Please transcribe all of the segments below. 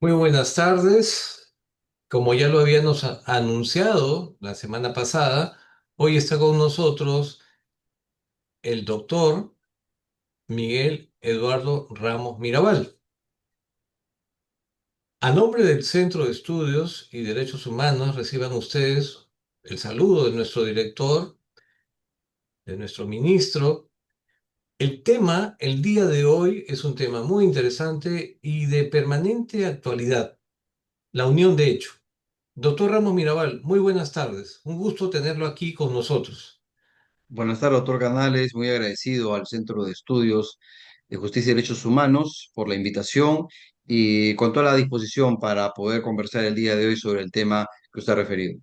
Muy buenas tardes. Como ya lo habíamos anunciado la semana pasada, hoy está con nosotros el doctor Miguel Eduardo Ramos Mirabal. A nombre del Centro de Estudios y Derechos Humanos, reciban ustedes el saludo de nuestro director, de nuestro ministro. El tema, el día de hoy, es un tema muy interesante y de permanente actualidad, la unión de hecho. Doctor Ramos Mirabal, muy buenas tardes. Un gusto tenerlo aquí con nosotros. Buenas tardes, doctor Canales. Muy agradecido al Centro de Estudios de Justicia y Derechos Humanos por la invitación y con toda la disposición para poder conversar el día de hoy sobre el tema que usted ha referido.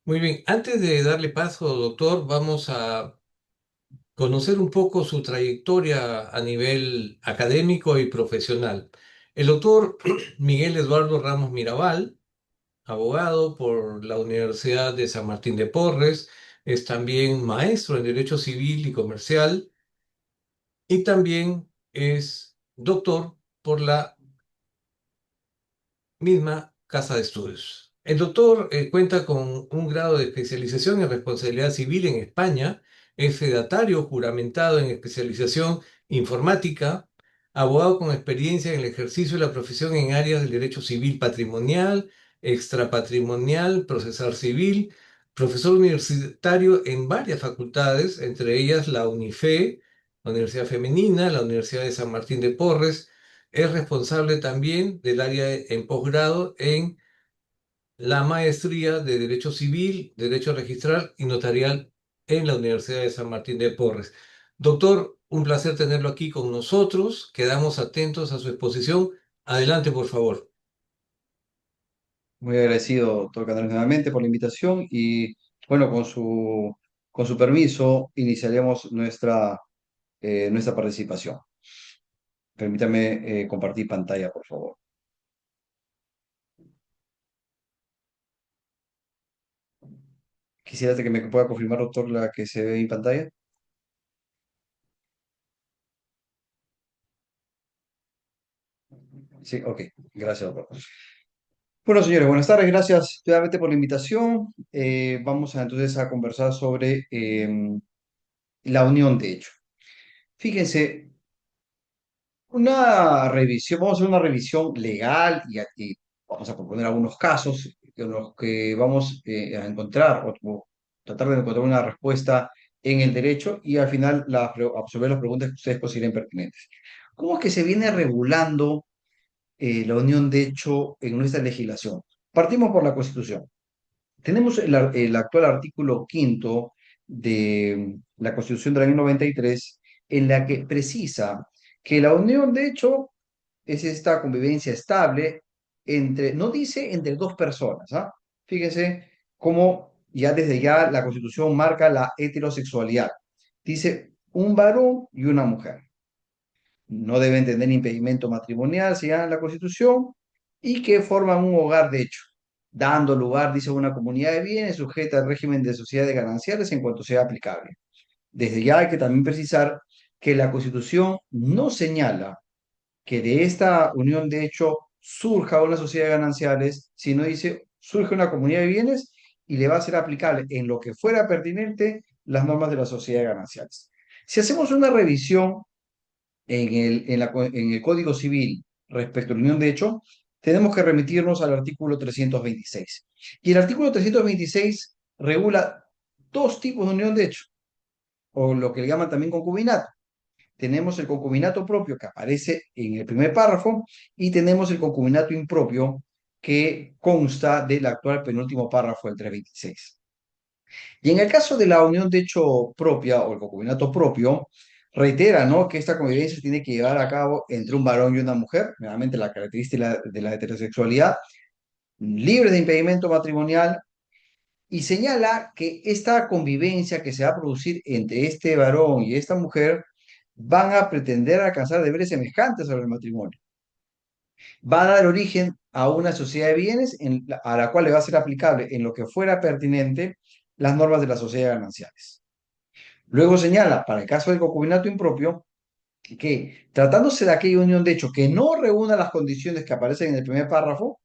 Muy bien, antes de darle paso, doctor, vamos a conocer un poco su trayectoria a nivel académico y profesional. El doctor Miguel Eduardo Ramos Mirabal, abogado por la Universidad de San Martín de Porres, es también maestro en Derecho Civil y Comercial y también es doctor por la misma casa de estudios. El doctor cuenta con un grado de especialización en responsabilidad civil en España, es fedatario juramentado en especialización informática, abogado con experiencia en el ejercicio de la profesión en áreas del derecho civil patrimonial, extrapatrimonial, procesal civil, profesor universitario en varias facultades, entre ellas la UNIFE, la Universidad Femenina, la Universidad de San Martín de Porres. Es responsable también del área en posgrado en la maestría de Derecho Civil, Derecho Registral y Notarial en la Universidad de San Martín de Porres. Doctor, un placer tenerlo aquí con nosotros. Quedamos atentos a su exposición. Adelante, por favor. Muy agradecido, doctor Canales, nuevamente por la invitación y, bueno, con su permiso, iniciaremos nuestra participación. Permítame compartir pantalla, por favor. Quisiera que me pueda confirmar, doctor, la que se ve en pantalla. Sí, ok. Gracias, doctor. Bueno, señores, buenas tardes. Gracias nuevamente por la invitación. Vamos entonces a conversar sobre la unión de hecho. Fíjense, una revisión, vamos a hacer una revisión legal y vamos a proponer algunos casos en los que vamos a encontrar o tratar de encontrar una respuesta en el derecho y al final absorber las preguntas que ustedes consideren pertinentes. ¿Cómo es que se viene regulando la unión de hecho en nuestra legislación? Partimos por la Constitución. Tenemos el actual artículo quinto de la Constitución del año 93, en la que precisa que la unión, de hecho, es esta convivencia estable entre, no dice entre dos personas, ¿ah? Fíjense cómo ya desde ya la Constitución marca la heterosexualidad. Dice un varón y una mujer. No deben tener impedimento matrimonial, se llama en la Constitución, y que forman un hogar de hecho, dando lugar, dice, a una comunidad de bienes sujeta al régimen de sociedades gananciales en cuanto sea aplicable. Desde ya hay que también precisar que la Constitución no señala que de esta unión de hecho surja una sociedad de gananciales, sino dice, surge una comunidad de bienes y le va a ser aplicable en lo que fuera pertinente las normas de la sociedad de gananciales. Si hacemos una revisión en el Código Civil respecto a la unión de hecho, tenemos que remitirnos al artículo 326. Y el artículo 326 regula dos tipos de unión de hecho, o lo que le llaman también concubinato. Tenemos el concubinato propio que aparece en el primer párrafo y tenemos el concubinato impropio que consta del actual penúltimo párrafo del 326. Y en el caso de la unión de hecho propia o el concubinato propio, reitera, ¿no?, que esta convivencia se tiene que llevar a cabo entre un varón y una mujer, nuevamente la característica de la heterosexualidad, libre de impedimento matrimonial, y señala que esta convivencia que se va a producir entre este varón y esta mujer van a pretender alcanzar deberes semejantes sobre el matrimonio. Va a dar origen a una sociedad de bienes a la cual le va a ser aplicable en lo que fuera pertinente las normas de las sociedades gananciales. Luego señala, para el caso del concubinato impropio, que tratándose de aquella unión de hecho que no reúna las condiciones que aparecen en el primer párrafo,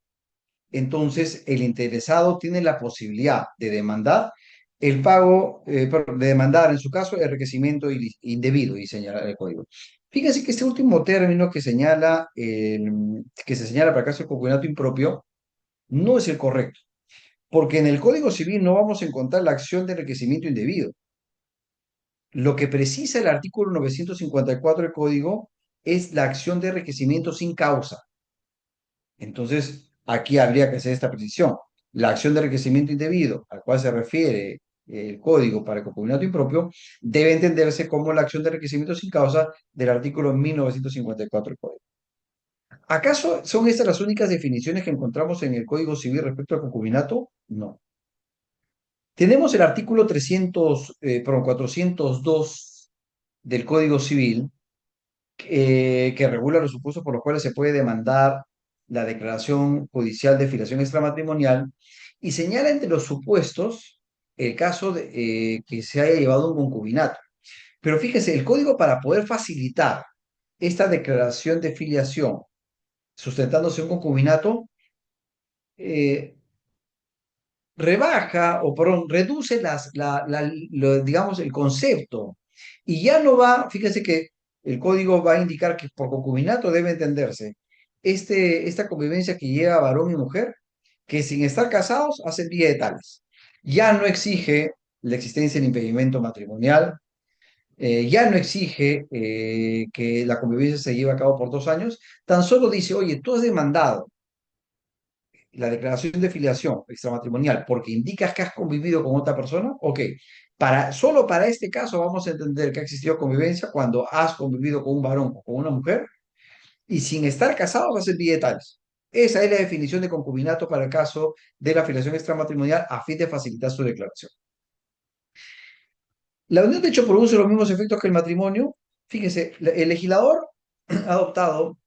entonces el interesado tiene la posibilidad de demandar el pago, perdón, de demandar en su caso el enriquecimiento indebido y señalar el código. Fíjense que este último término que señala, que se señala para el caso de concubinato impropio, no es el correcto, porque en el Código Civil no vamos a encontrar la acción de enriquecimiento indebido. Lo que precisa el artículo 954 del Código es la acción de enriquecimiento sin causa. Entonces, aquí habría que hacer esta precisión. La acción de enriquecimiento indebido al cual se refiere el código para el concubinato impropio debe entenderse como la acción de enriquecimiento sin causa del artículo 1954 del código. ¿Acaso son estas las únicas definiciones que encontramos en el Código Civil respecto al concubinato? No. Tenemos el artículo 402 del Código Civil que regula los supuestos por los cuales se puede demandar la declaración judicial de filiación extramatrimonial y señala entre los supuestos el caso de que se haya llevado un concubinato. Pero fíjese, el código para poder facilitar esta declaración de filiación sustentándose un concubinato, eh, rebaja o, perdón, reduce digamos, el concepto y ya no va, fíjese que el código va a indicar que por concubinato debe entenderse esta convivencia que lleva varón y mujer, que sin estar casados hacen vida de tales. Ya no exige la existencia del impedimento matrimonial, ya no exige que la convivencia se lleve a cabo por 2 años, tan solo dice, oye, tú has demandado la declaración de filiación extramatrimonial porque indicas que has convivido con otra persona, ok. Solo para este caso vamos a entender que ha existido convivencia cuando has convivido con un varón o con una mujer y sin estar casados haces bietales. Esa es la definición de concubinato para el caso de la filiación extramatrimonial a fin de facilitar su declaración. La unión de hecho produce los mismos efectos que el matrimonio. Fíjense, el legislador ha adoptado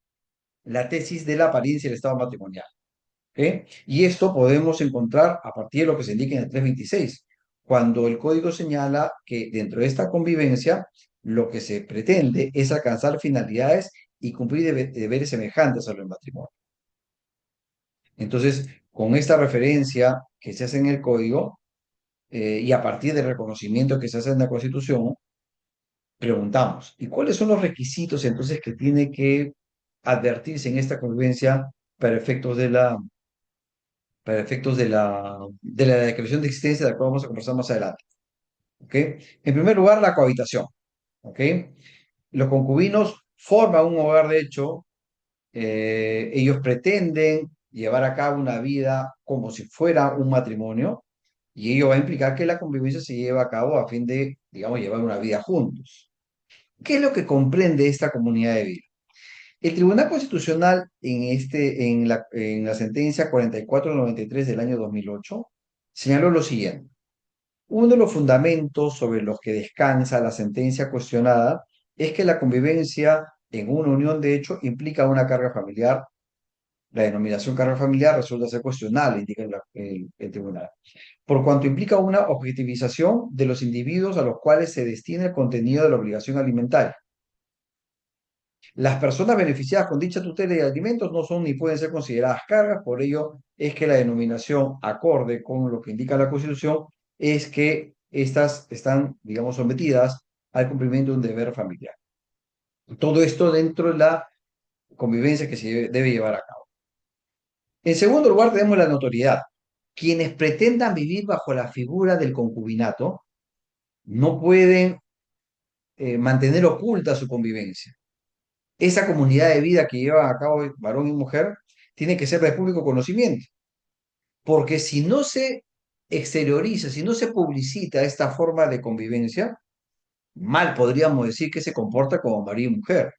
la tesis de la apariencia del estado matrimonial. ¿Ok? Y esto podemos encontrar a partir de lo que se indica en el 326, cuando el código señala que dentro de esta convivencia lo que se pretende es alcanzar finalidades y cumplir deberes semejantes a los del matrimonio. Entonces, con esta referencia que se hace en el código y a partir del reconocimiento que se hace en la Constitución, preguntamos, ¿y cuáles son los requisitos entonces que tiene que advertirse en esta convivencia para efectos de la declaración de existencia de la cual vamos a conversar más adelante? ¿Ok? En primer lugar, la cohabitación. ¿Ok? Los concubinos forman un hogar de hecho, ellos pretenden llevar a cabo una vida como si fuera un matrimonio y ello va a implicar que la convivencia se lleva a cabo a fin de, digamos, llevar una vida juntos. ¿Qué es lo que comprende esta comunidad de vida? El Tribunal Constitucional en la sentencia 4493 del año 2008 señaló lo siguiente. Uno de los fundamentos sobre los que descansa la sentencia cuestionada es que la convivencia en una unión de hecho implica una carga familiar. La denominación carga familiar resulta ser cuestionable, indica el tribunal, por cuanto implica una objetivización de los individuos a los cuales se destina el contenido de la obligación alimentaria. Las personas beneficiadas con dicha tutela y alimentos no son ni pueden ser consideradas cargas, por ello es que la denominación acorde con lo que indica la Constitución es que estas están, digamos, sometidas al cumplimiento de un deber familiar. Todo esto dentro de la convivencia que se debe llevar a cabo. En segundo lugar, tenemos la notoriedad. Quienes pretendan vivir bajo la figura del concubinato no pueden mantener oculta su convivencia. Esa comunidad de vida que llevan a cabo varón y mujer tiene que ser de público conocimiento, porque si no se exterioriza, si no se publicita esta forma de convivencia, mal podríamos decir que se comporta como marido y mujer.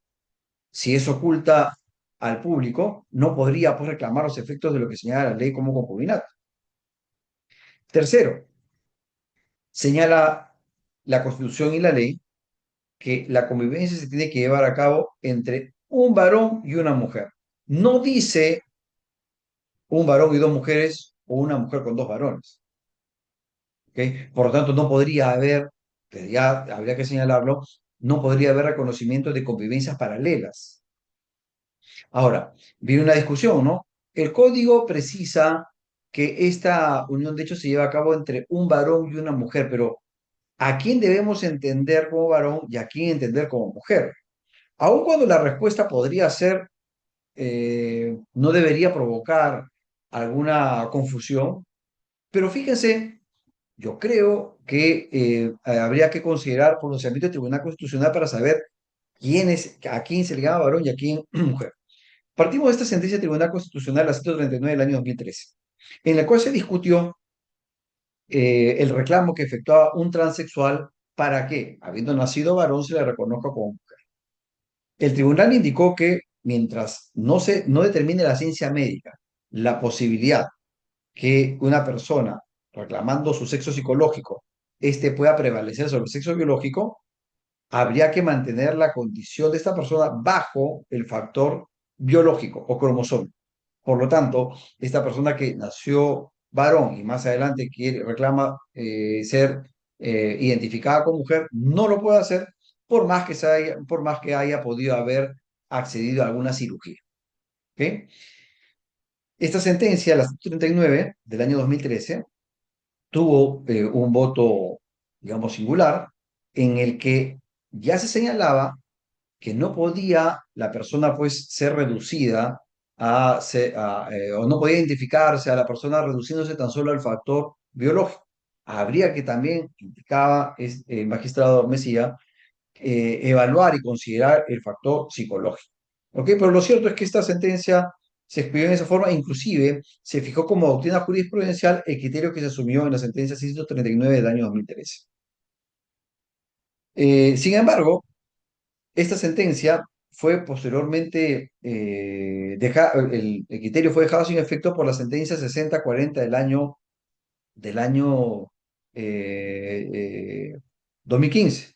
Si es oculta al público, no podría pues, reclamar los efectos de lo que señala la ley como concubinato. Tercero, señala la Constitución y la ley que la convivencia se tiene que llevar a cabo entre un varón y una mujer. No dice un varón y 2 mujeres o una mujer con 2 varones. ¿Okay? Por lo tanto, no podría haber, que ya habría que señalarlo, no podría haber reconocimiento de convivencias paralelas. Ahora, viene una discusión, ¿no? El código precisa que esta unión de hecho se lleva a cabo entre un varón y una mujer, pero ¿a quién debemos entender como varón y a quién entender como mujer? Aun cuando la respuesta podría ser, no debería provocar alguna confusión, pero fíjense, yo creo que habría que considerar pronunciamiento del Tribunal Constitucional para saber a quién se le llama varón y a quién mujer. Partimos de esta sentencia del Tribunal Constitucional, la 139 del año 2013, en la cual se discutió el reclamo que efectuaba un transexual para que, habiendo nacido varón, se le reconozca como mujer. El tribunal indicó que mientras no determine la ciencia médica la posibilidad que una persona reclamando su sexo psicológico, este pueda prevalecer sobre el sexo biológico, habría que mantener la condición de esta persona bajo el factor biológico o cromosómico. Por lo tanto, esta persona que nació varón y más adelante reclama ser identificada como mujer, no lo puede hacer por más que haya podido haber accedido a alguna cirugía. ¿Ok? Esta sentencia, la 139 del año 2013, tuvo un voto, digamos, singular, en el que ya se señalaba que no podía la persona pues ser reducida o no podía identificarse a la persona reduciéndose tan solo al factor biológico. Habría que también, indicaba el magistrado Mesía, evaluar y considerar el factor psicológico. ¿Ok? Pero lo cierto es que esta sentencia se expidió en esa forma, inclusive se fijó como doctrina jurisprudencial el criterio que se asumió en la sentencia 639 del año 2013. Sin embargo, esta sentencia fue posteriormente, el criterio fue dejado sin efecto por la sentencia 6040 del año eh, eh, 2015.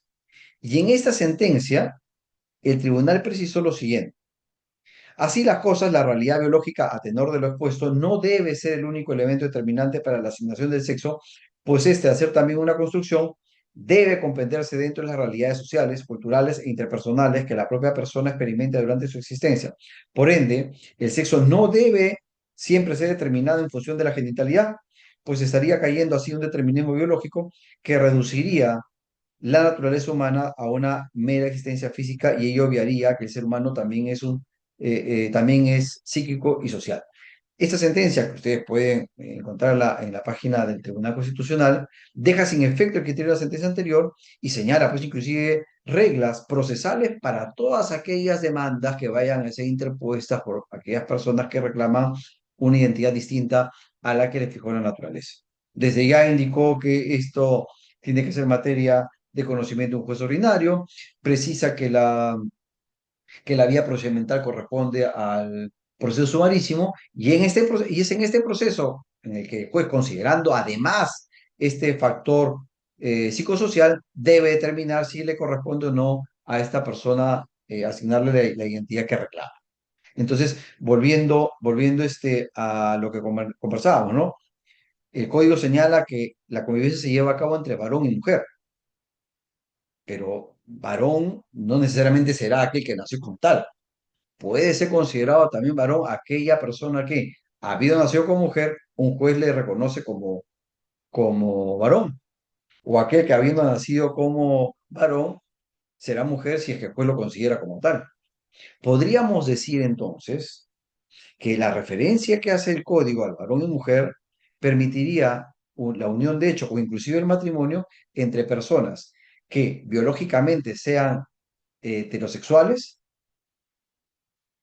Y en esta sentencia, el tribunal precisó lo siguiente. Así las cosas, la realidad biológica, a tenor de lo expuesto, no debe ser el único elemento determinante para la asignación del sexo, pues este, al ser también una construcción, debe comprenderse dentro de las realidades sociales, culturales e interpersonales que la propia persona experimenta durante su existencia. Por ende, el sexo no debe siempre ser determinado en función de la genitalidad, pues estaría cayendo así un determinismo biológico que reduciría la naturaleza humana a una mera existencia física y ello obviaría que el ser humano también es psíquico y social. Esta sentencia, que ustedes pueden encontrarla en la página del Tribunal Constitucional, deja sin efecto el criterio de la sentencia anterior y señala, pues, inclusive reglas procesales para todas aquellas demandas que vayan a ser interpuestas por aquellas personas que reclaman una identidad distinta a la que le fijó la naturaleza. Desde ya indicó que esto tiene que ser materia de conocimiento de un juez ordinario, precisa que la vía procedimental corresponde al proceso sumarísimo y es en este proceso en el que el juez, considerando además este factor psicosocial, debe determinar si le corresponde o no a esta persona asignarle la identidad que reclama. Entonces, volviendo a lo que conversábamos, ¿no? El código señala que la convivencia se lleva a cabo entre varón y mujer, pero varón no necesariamente será aquel que nació con tal. Puede ser considerado también varón aquella persona que, habido nacido como mujer, un juez le reconoce como varón, o aquel que habiendo nacido como varón será mujer si es que el juez lo considera como tal. Podríamos decir entonces que la referencia que hace el código al varón y mujer permitiría la unión de hecho o inclusive el matrimonio entre personas que biológicamente sean heterosexuales,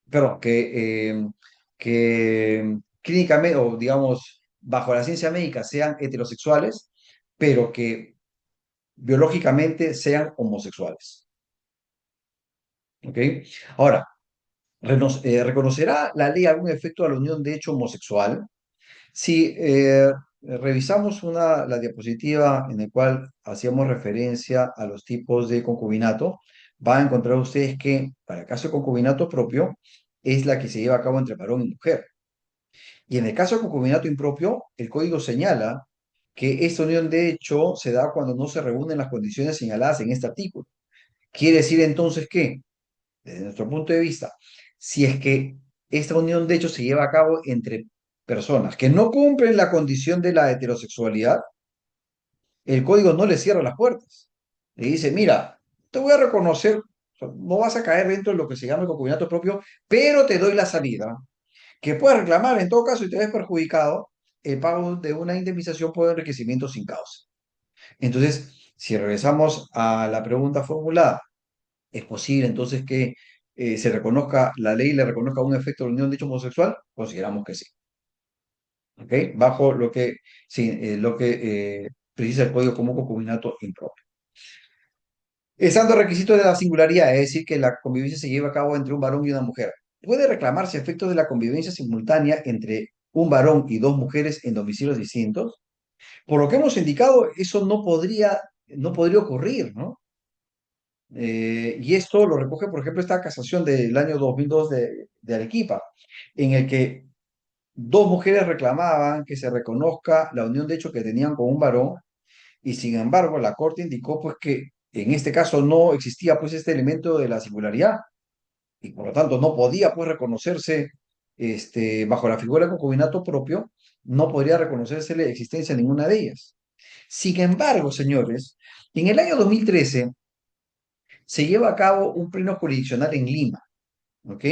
perdón, que clínicamente o digamos bajo la ciencia médica sean heterosexuales, pero que biológicamente sean homosexuales. ¿Ok? Ahora, ¿reconocerá la ley algún efecto a la unión de hecho homosexual? Si revisamos la diapositiva en la cual hacíamos referencia a los tipos de concubinato, van a encontrar ustedes que para el caso de concubinato propio es la que se lleva a cabo entre varón y mujer. Y en el caso de concubinato impropio, el código señala que esta unión de hecho se da cuando no se reúnen las condiciones señaladas en este artículo. Quiere decir entonces que, desde nuestro punto de vista, si es que esta unión de hecho se lleva a cabo entre personas que no cumplen la condición de la heterosexualidad, el código no le cierra las puertas. Le dice, mira, te voy a reconocer, o sea, no vas a caer dentro de lo que se llama el concubinato propio, pero te doy la salida, que puedes reclamar en todo caso y te ves perjudicado el pago de una indemnización por enriquecimiento sin causa. Entonces, si regresamos a la pregunta formulada, ¿es posible entonces que se reconozca, la ley le reconozca un efecto de la unión de hecho homosexual? Consideramos que sí. ¿Ok? Bajo lo que, sí, precisa el código como concubinato impropio. El santo requisito de la singularidad, es decir, que la convivencia se lleva a cabo entre un varón y una mujer. Puede reclamarse efectos de la convivencia simultánea entre un varón y dos mujeres en domicilios distintos. Por lo que hemos indicado, eso no podría ocurrir, ¿no? Y esto lo recoge, por ejemplo, esta casación del año 2002 de Arequipa, en el que dos mujeres reclamaban que se reconozca la unión de hecho que tenían con un varón, y sin embargo la Corte indicó pues que en este caso no existía pues este elemento de la singularidad, y por lo tanto no podía pues reconocerse bajo la figura de concubinato propio, no podría reconocerse la existencia de ninguna de ellas. Sin embargo, señores, en el año 2013 se lleva a cabo un pleno jurisdiccional en Lima, ¿ok?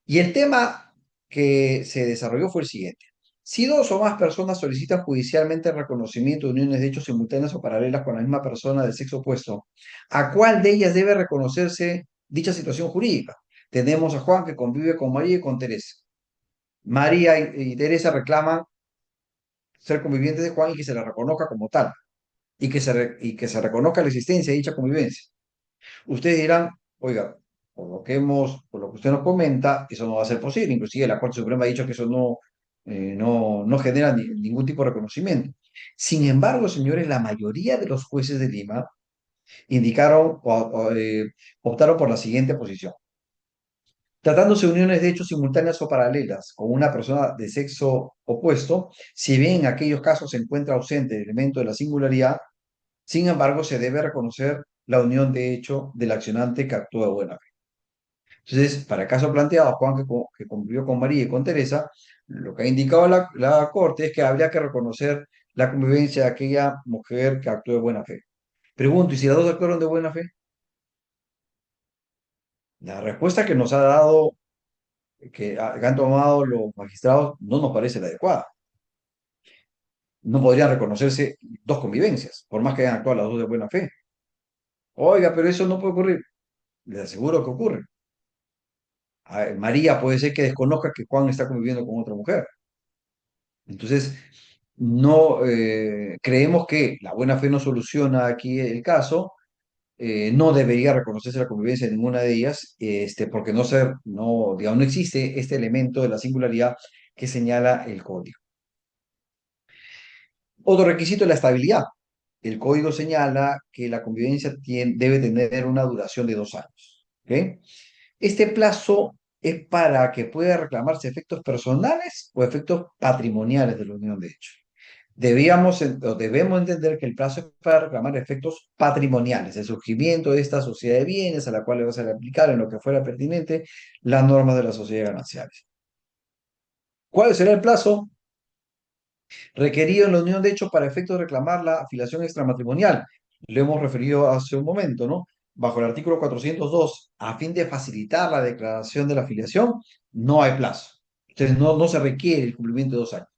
Y el tema que se desarrolló fue el siguiente. Si dos o más personas solicitan judicialmente el reconocimiento de uniones de hechos simultáneas o paralelas con la misma persona del sexo opuesto, ¿a cuál de ellas debe reconocerse dicha situación jurídica? Tenemos a Juan que convive con María y con Teresa. María y Teresa reclaman ser convivientes de Juan y que se la reconozca como tal, y que se reconozca la existencia de dicha convivencia. Ustedes dirán, oiga, por lo que usted nos comenta, eso no va a ser posible. Inclusive la Corte Suprema ha dicho que eso no genera ningún tipo de reconocimiento. Sin embargo, señores, la mayoría de los jueces de Lima indicaron optaron por la siguiente posición. Tratándose de uniones de hechos simultáneas o paralelas con una persona de sexo opuesto, si bien en aquellos casos se encuentra ausente el elemento de la singularidad, sin embargo, se debe reconocer la unión de hecho del accionante que actúa de buena fe. Entonces, para el caso planteado, Juan que convivió con María y con Teresa, lo que ha indicado la Corte es que habría que reconocer la convivencia de aquella mujer que actuó de buena fe. Pregunto, ¿y si las dos actuaron de buena fe? La respuesta que nos ha dado, que han tomado los magistrados, no nos parece la adecuada. No podrían reconocerse dos convivencias, por más que hayan actuado las dos de buena fe. Oiga, pero eso no puede ocurrir. Les aseguro que ocurre. María puede ser que desconozca que Juan está conviviendo con otra mujer. Entonces, no creemos que la buena fe no soluciona aquí el caso, no debería reconocerse la convivencia de ninguna de ellas, porque digamos, no existe este elemento de la singularidad que señala el código. Otro requisito es la estabilidad. El código señala que la convivencia debe tener una duración de 2 años. ¿Ok? Este plazo es para que pueda reclamarse efectos personales o efectos patrimoniales de la unión de hecho. Debemos entender que el plazo es para reclamar efectos patrimoniales, el surgimiento de esta sociedad de bienes a la cual le va a ser aplicar en lo que fuera pertinente las normas de la sociedad gananciales. ¿Cuál será el plazo requerido en la unión de hecho para efectos de reclamar la afiliación extramatrimonial? Lo hemos referido hace un momento, ¿no? Bajo el artículo 402, a fin de facilitar la declaración de la afiliación, no hay plazo. Entonces, no se requiere el cumplimiento de 2 años.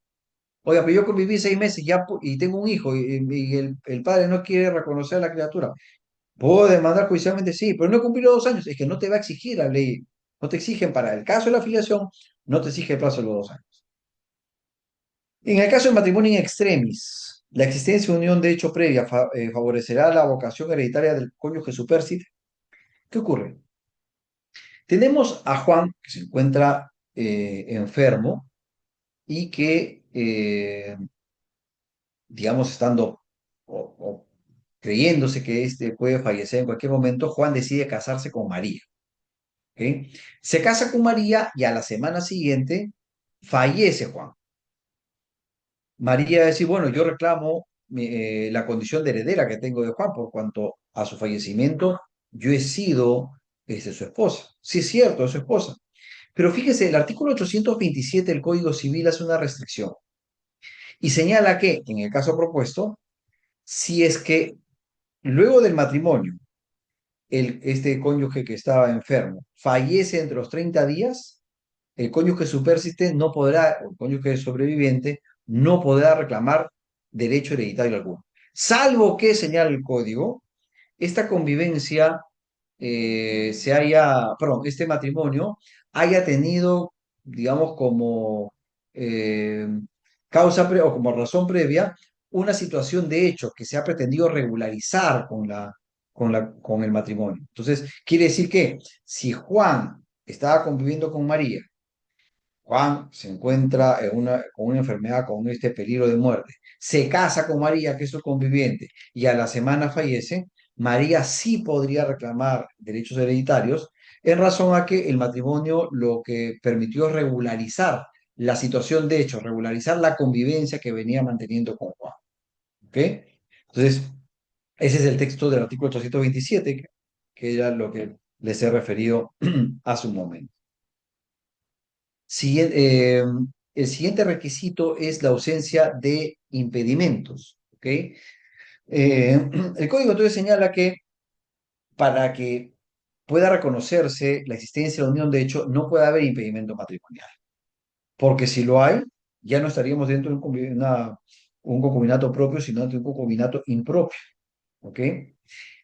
Oiga, pero yo conviví 6 meses y tengo un hijo y el padre no quiere reconocer a la criatura. ¿Puedo demandar judicialmente? Sí, pero no he cumplido 2 años. Es que no te va a exigir la ley. No te exigen para el caso de la afiliación, no te exige el plazo de los 2 años. En el caso del matrimonio in extremis, la existencia de unión de hecho previa favorecerá la vocación hereditaria del cónyuge supérstite. ¿Qué ocurre? Tenemos a Juan que se encuentra enfermo y que, digamos, estando o creyéndose que este puede fallecer en cualquier momento, Juan decide casarse con María. ¿Ok? Se casa con María y a la semana siguiente fallece Juan. María dice, bueno, yo reclamo la condición de heredera que tengo de Juan por cuanto a su fallecimiento yo he sido su esposa. Sí es cierto, es su esposa. Pero fíjese, el artículo 827 del Código Civil hace una restricción y señala que, en el caso propuesto, si es que luego del matrimonio, este cónyuge que estaba enfermo fallece entre los 30 días, el cónyuge superstite no podrá, o el cónyuge sobreviviente, no podrá reclamar derecho hereditario alguno. Salvo que, señala el código, esta convivencia perdón, este matrimonio haya tenido, digamos, como eh, o como razón previa una situación de hecho que se ha pretendido regularizar con el matrimonio. Entonces, quiere decir que si Juan estaba conviviendo con María, Juan se encuentra con una enfermedad, con este peligro de muerte, se casa con María, que es su conviviente, y a la semana fallece, María sí podría reclamar derechos hereditarios en razón a que el matrimonio lo que permitió es regularizar la situación de hecho, regularizar la convivencia que venía manteniendo con Juan. ¿Ok? Entonces, ese es el texto del artículo 827, que era lo que les he referido hace un momento. El siguiente requisito es la ausencia de impedimentos. ¿Ok? El código entonces señala que para que pueda reconocerse la existencia de la unión de hecho, no puede haber impedimento matrimonial. Porque si lo hay, ya no estaríamos dentro de un concubinato propio, sino de un concubinato impropio. ¿Ok?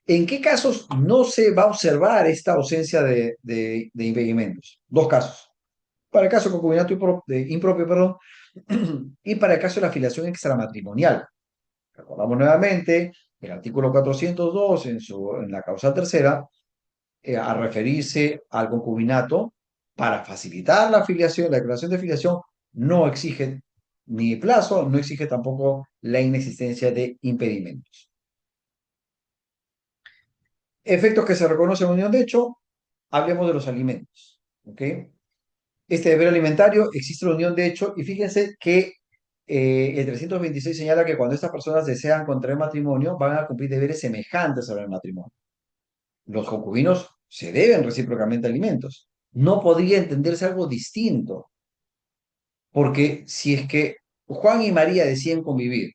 ¿En qué casos no se va a observar esta ausencia de impedimentos? Dos casos. Para el caso de concubinato impropio, perdón, y para el caso de la afiliación extramatrimonial. Recordamos nuevamente el artículo 402 en la causa tercera, a referirse al concubinato para facilitar la afiliación, la declaración de afiliación, no exige ni plazo, no exige tampoco la inexistencia de impedimentos. Efectos que se reconocen en unión de hecho, hablemos de los alimentos. ¿Ok? Este deber alimentario existe la unión de hecho y fíjense que el 326 señala que cuando estas personas desean contraer matrimonio van a cumplir deberes semejantes al matrimonio. Los concubinos se deben recíprocamente alimentos. No podría entenderse algo distinto, porque si es que Juan y María deciden convivir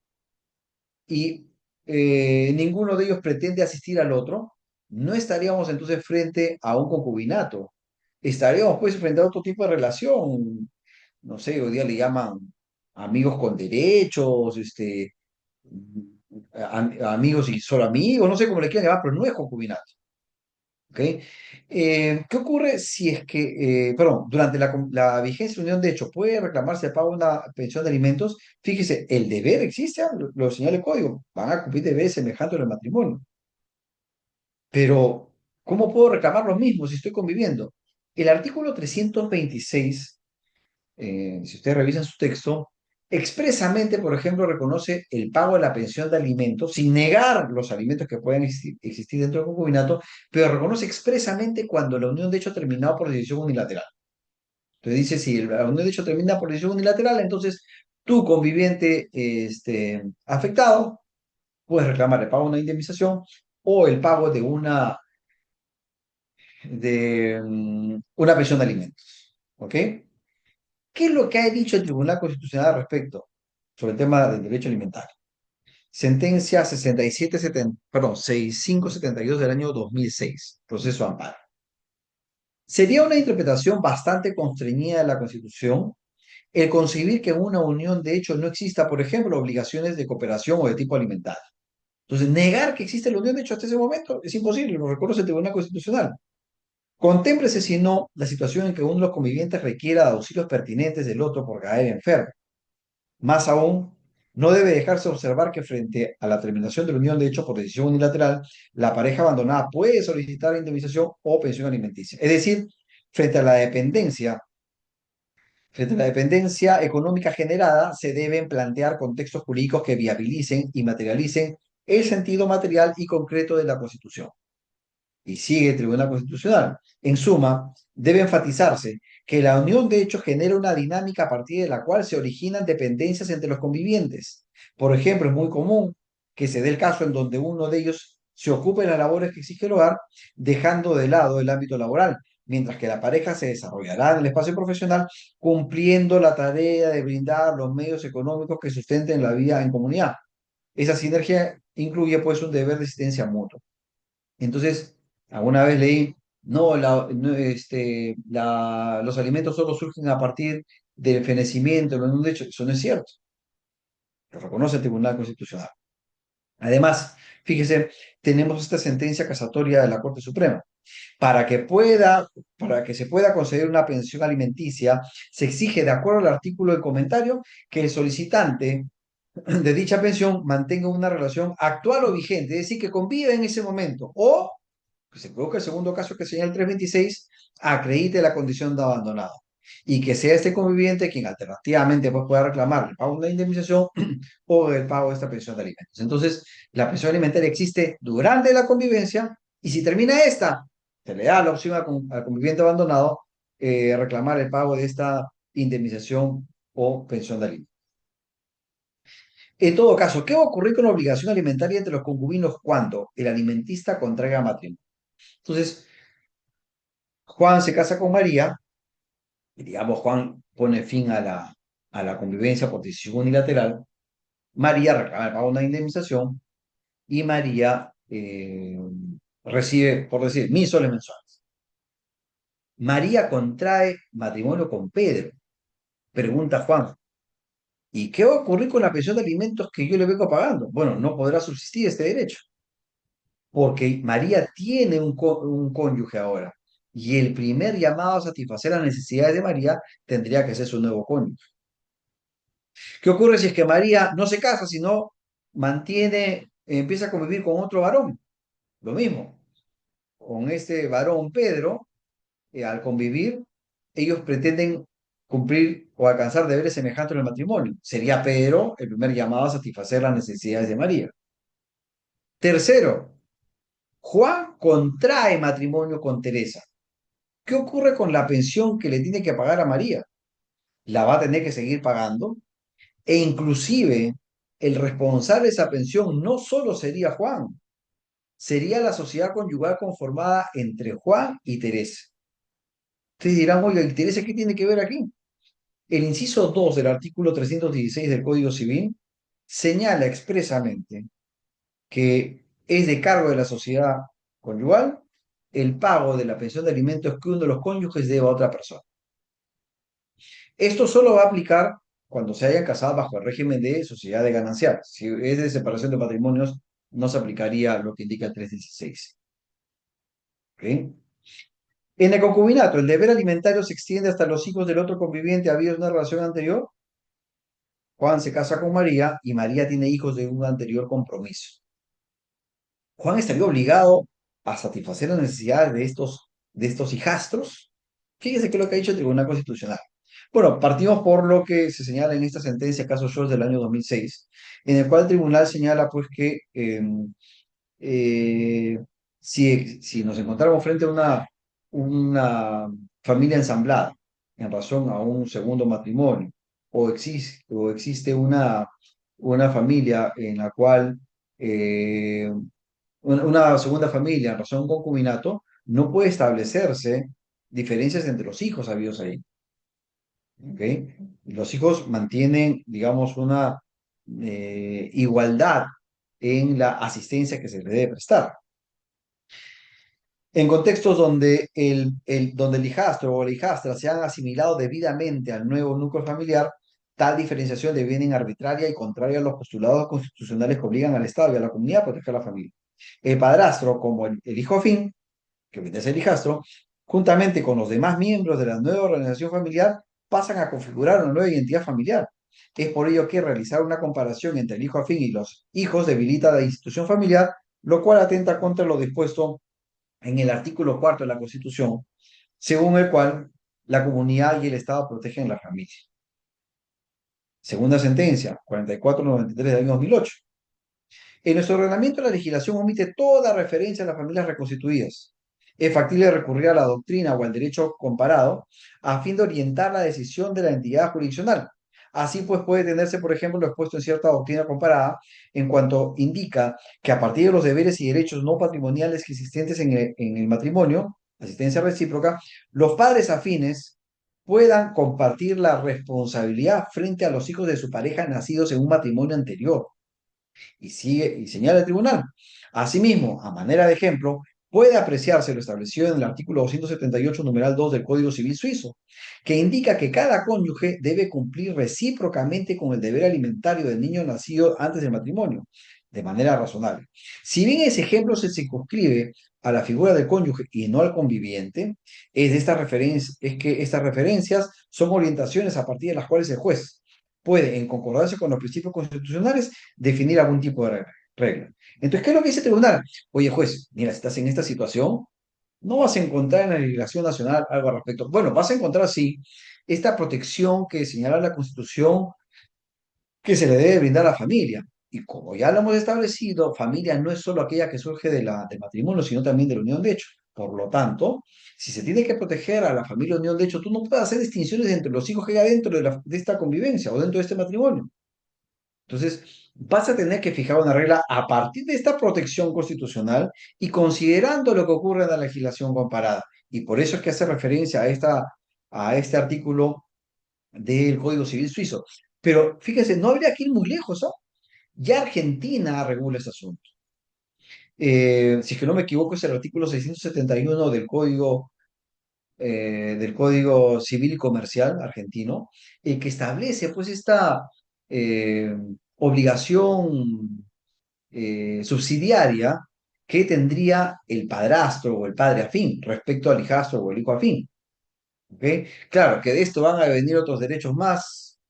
y ninguno de ellos pretende asistir al otro, no estaríamos entonces frente a un concubinato. Estaríamos pues frente a otro tipo de relación. No sé, hoy día le llaman amigos con derechos, amigos y solo amigos, no sé cómo le quieran llamar, pero no es concubinato. ¿Ok? ¿Qué ocurre si es que, perdón, durante la vigencia de la unión de hecho puede reclamarse el pago de una pensión de alimentos? Fíjese, el deber existe, lo señala el código, van a cumplir deberes semejantes al matrimonio. Pero, ¿cómo puedo reclamar lo mismo si estoy conviviendo? El artículo 326, si ustedes revisan su texto, expresamente, por ejemplo, reconoce el pago de la pensión de alimentos, sin negar los alimentos que puedan existir dentro del concubinato, pero reconoce expresamente cuando la unión de hecho ha terminado por decisión unilateral. Entonces dice, si la unión de hecho termina por decisión unilateral, entonces tu conviviente afectado puedes reclamar el pago de una indemnización o el pago de una pensión de alimentos. ¿Ok? ¿Qué es lo que ha dicho el Tribunal Constitucional al respecto sobre el tema del derecho alimentario? Sentencia 6572 del año 2006, proceso de amparo. Sería una interpretación bastante constreñida de la Constitución el concebir que en una unión de hecho no exista, por ejemplo, obligaciones de cooperación o de tipo alimentario. Entonces, negar que existe la unión de hecho hasta ese momento es imposible, lo reconoce el Tribunal Constitucional. Contémplese, si no, la situación en que uno de los convivientes requiera de auxilios pertinentes del otro por caer enfermo. Más aún, no debe dejarse observar que frente a la terminación de la unión de hecho por decisión unilateral, la pareja abandonada puede solicitar indemnización o pensión alimenticia. Es decir, frente a la dependencia, frente a la dependencia económica generada, se deben plantear contextos jurídicos que viabilicen y materialicen el sentido material y concreto de la Constitución. Y sigue el Tribunal Constitucional. En suma, debe enfatizarse que la unión de hecho genera una dinámica a partir de la cual se originan dependencias entre los convivientes. Por ejemplo, es muy común que se dé el caso en donde uno de ellos se ocupe de las labores que exige el hogar, dejando de lado el ámbito laboral, mientras que la pareja se desarrollará en el espacio profesional cumpliendo la tarea de brindar los medios económicos que sustenten la vida en comunidad. Esa sinergia incluye pues un deber de asistencia mutua. Entonces, alguna vez leí, no, los alimentos solo surgen a partir del fenecimiento, no, de hecho, eso no es cierto, lo reconoce el Tribunal Constitucional. Además, fíjese, tenemos esta sentencia casatoria de la Corte Suprema. Para que pueda, para que se pueda conceder una pensión alimenticia, se exige, de acuerdo al artículo del comentario, que el solicitante de dicha pensión mantenga una relación actual o vigente, es decir, que convive en ese momento, o que se produzca el segundo caso que señala el 326, acredite la condición de abandonado y que sea este conviviente quien alternativamente pues, pueda reclamar el pago de la indemnización o el pago de esta pensión de alimentos. Entonces, la pensión alimentaria existe durante la convivencia y si termina esta, se le da la opción al conviviente abandonado reclamar el pago de esta indemnización o pensión de alimentos. En todo caso, ¿qué va a ocurrir con la obligación alimentaria entre los concubinos cuando el alimentista contraiga matrimonio? Entonces, Juan se casa con María, y digamos, Juan pone fin a la convivencia por decisión unilateral, María reclama el pago de una indemnización y María recibe, por decir, 1.000 soles mensuales. María contrae matrimonio con Pedro. Pregunta Juan, ¿y qué va a ocurrir con la pensión de alimentos que yo le vengo pagando? Bueno, no podrá subsistir este derecho, porque María tiene un cónyuge ahora, y el primer llamado a satisfacer las necesidades de María tendría que ser su nuevo cónyuge. ¿Qué ocurre si es que María no se casa, sino empieza a convivir con otro varón? Lo mismo, con este varón Pedro, al convivir, ellos pretenden cumplir o alcanzar deberes semejantes en el matrimonio. Sería Pedro el primer llamado a satisfacer las necesidades de María. Tercero, Juan contrae matrimonio con Teresa. ¿Qué ocurre con la pensión que le tiene que pagar a María? ¿La va a tener que seguir pagando? E inclusive el responsable de esa pensión no solo sería Juan, sería la sociedad conyugal conformada entre Juan y Teresa. Ustedes dirán, oiga, ¿y Teresa qué tiene que ver aquí? El inciso 2 del artículo 316 del Código Civil señala expresamente que es de cargo de la sociedad conyugal el pago de la pensión de alimentos que uno de los cónyuges deba a otra persona. Esto solo va a aplicar cuando se hayan casado bajo el régimen de sociedad de gananciales. Si es de separación de patrimonios, no se aplicaría lo que indica el 316. ¿Okay? En el concubinato, el deber alimentario se extiende hasta los hijos del otro conviviente habido en una relación anterior. Juan se casa con María y María tiene hijos de un anterior compromiso. Juan estaría obligado a satisfacer las necesidades de estos hijastros. Fíjese qué es lo que ha dicho el Tribunal Constitucional. Bueno, partimos por lo que se señala en esta sentencia, caso Scholz del año 2006, en el cual el tribunal señala pues que eh, si nos encontramos frente a una familia ensamblada en razón a un segundo matrimonio, o existe una familia en la cual una segunda familia en razón a un concubinato, no puede establecerse diferencias entre los hijos habidos ahí. ¿Ok? Los hijos mantienen, digamos, una igualdad en la asistencia que se les debe prestar. En contextos donde el hijastro o la hijastra se han asimilado debidamente al nuevo núcleo familiar, tal diferenciación deviene arbitraria y contraria a los postulados constitucionales que obligan al Estado y a la comunidad a proteger a la familia. El padrastro, como el hijo afín, que viene a ser hijastro, juntamente con los demás miembros de la nueva organización familiar, pasan a configurar una nueva identidad familiar. Es por ello que realizar una comparación entre el hijo afín y los hijos debilita la institución familiar, lo cual atenta contra lo dispuesto en el artículo 4 de la Constitución, según el cual la comunidad y el Estado protegen la familia. Segunda sentencia, 4493 del año 2008. En nuestro ordenamiento, la legislación omite toda referencia a las familias reconstituidas. Es factible recurrir a la doctrina o al derecho comparado a fin de orientar la decisión de la entidad jurisdiccional. Así pues puede tenerse, por ejemplo, lo expuesto en cierta doctrina comparada, en cuanto indica que a partir de los deberes y derechos no patrimoniales que existentes en el matrimonio, asistencia recíproca, los padres afines puedan compartir la responsabilidad frente a los hijos de su pareja nacidos en un matrimonio anterior. Y sigue y señala el tribunal. Asimismo, a manera de ejemplo, puede apreciarse lo establecido en el artículo 278, numeral 2 del Código Civil suizo, que indica que cada cónyuge debe cumplir recíprocamente con el deber alimentario del niño nacido antes del matrimonio, de manera razonable. Si bien ese ejemplo se circunscribe a la figura del cónyuge y no al conviviente, es que estas referencias son orientaciones a partir de las cuales el juez puede, en concordancia con los principios constitucionales, definir algún tipo de regla. Entonces, ¿qué es lo que dice el tribunal? Oye, juez, mira, si estás en esta situación, no vas a encontrar en la legislación nacional algo al respecto. Bueno, vas a encontrar, sí, esta protección que señala la Constitución que se le debe brindar a la familia. Y como ya lo hemos establecido, familia no es solo aquella que surge del matrimonio, sino también de la unión de hecho. Por lo tanto, si se tiene que proteger a la familia de unión de hecho, tú no puedes hacer distinciones entre los hijos que hay dentro de esta convivencia o dentro de este matrimonio. Entonces, vas a tener que fijar una regla a partir de esta protección constitucional y considerando lo que ocurre en la legislación comparada. Y por eso es que hace referencia a este artículo del Código Civil suizo. Pero fíjense, no habría que ir muy lejos, ¿ah? Ya Argentina regula este asunto. Si es que no me equivoco, es el artículo 671 del Código Civil y Comercial argentino, que establece pues esta eh, obligación subsidiaria que tendría el padrastro o el padre afín respecto al hijastro o el hijo afín. ¿Ok? Claro, que de esto van a venir otros derechos más,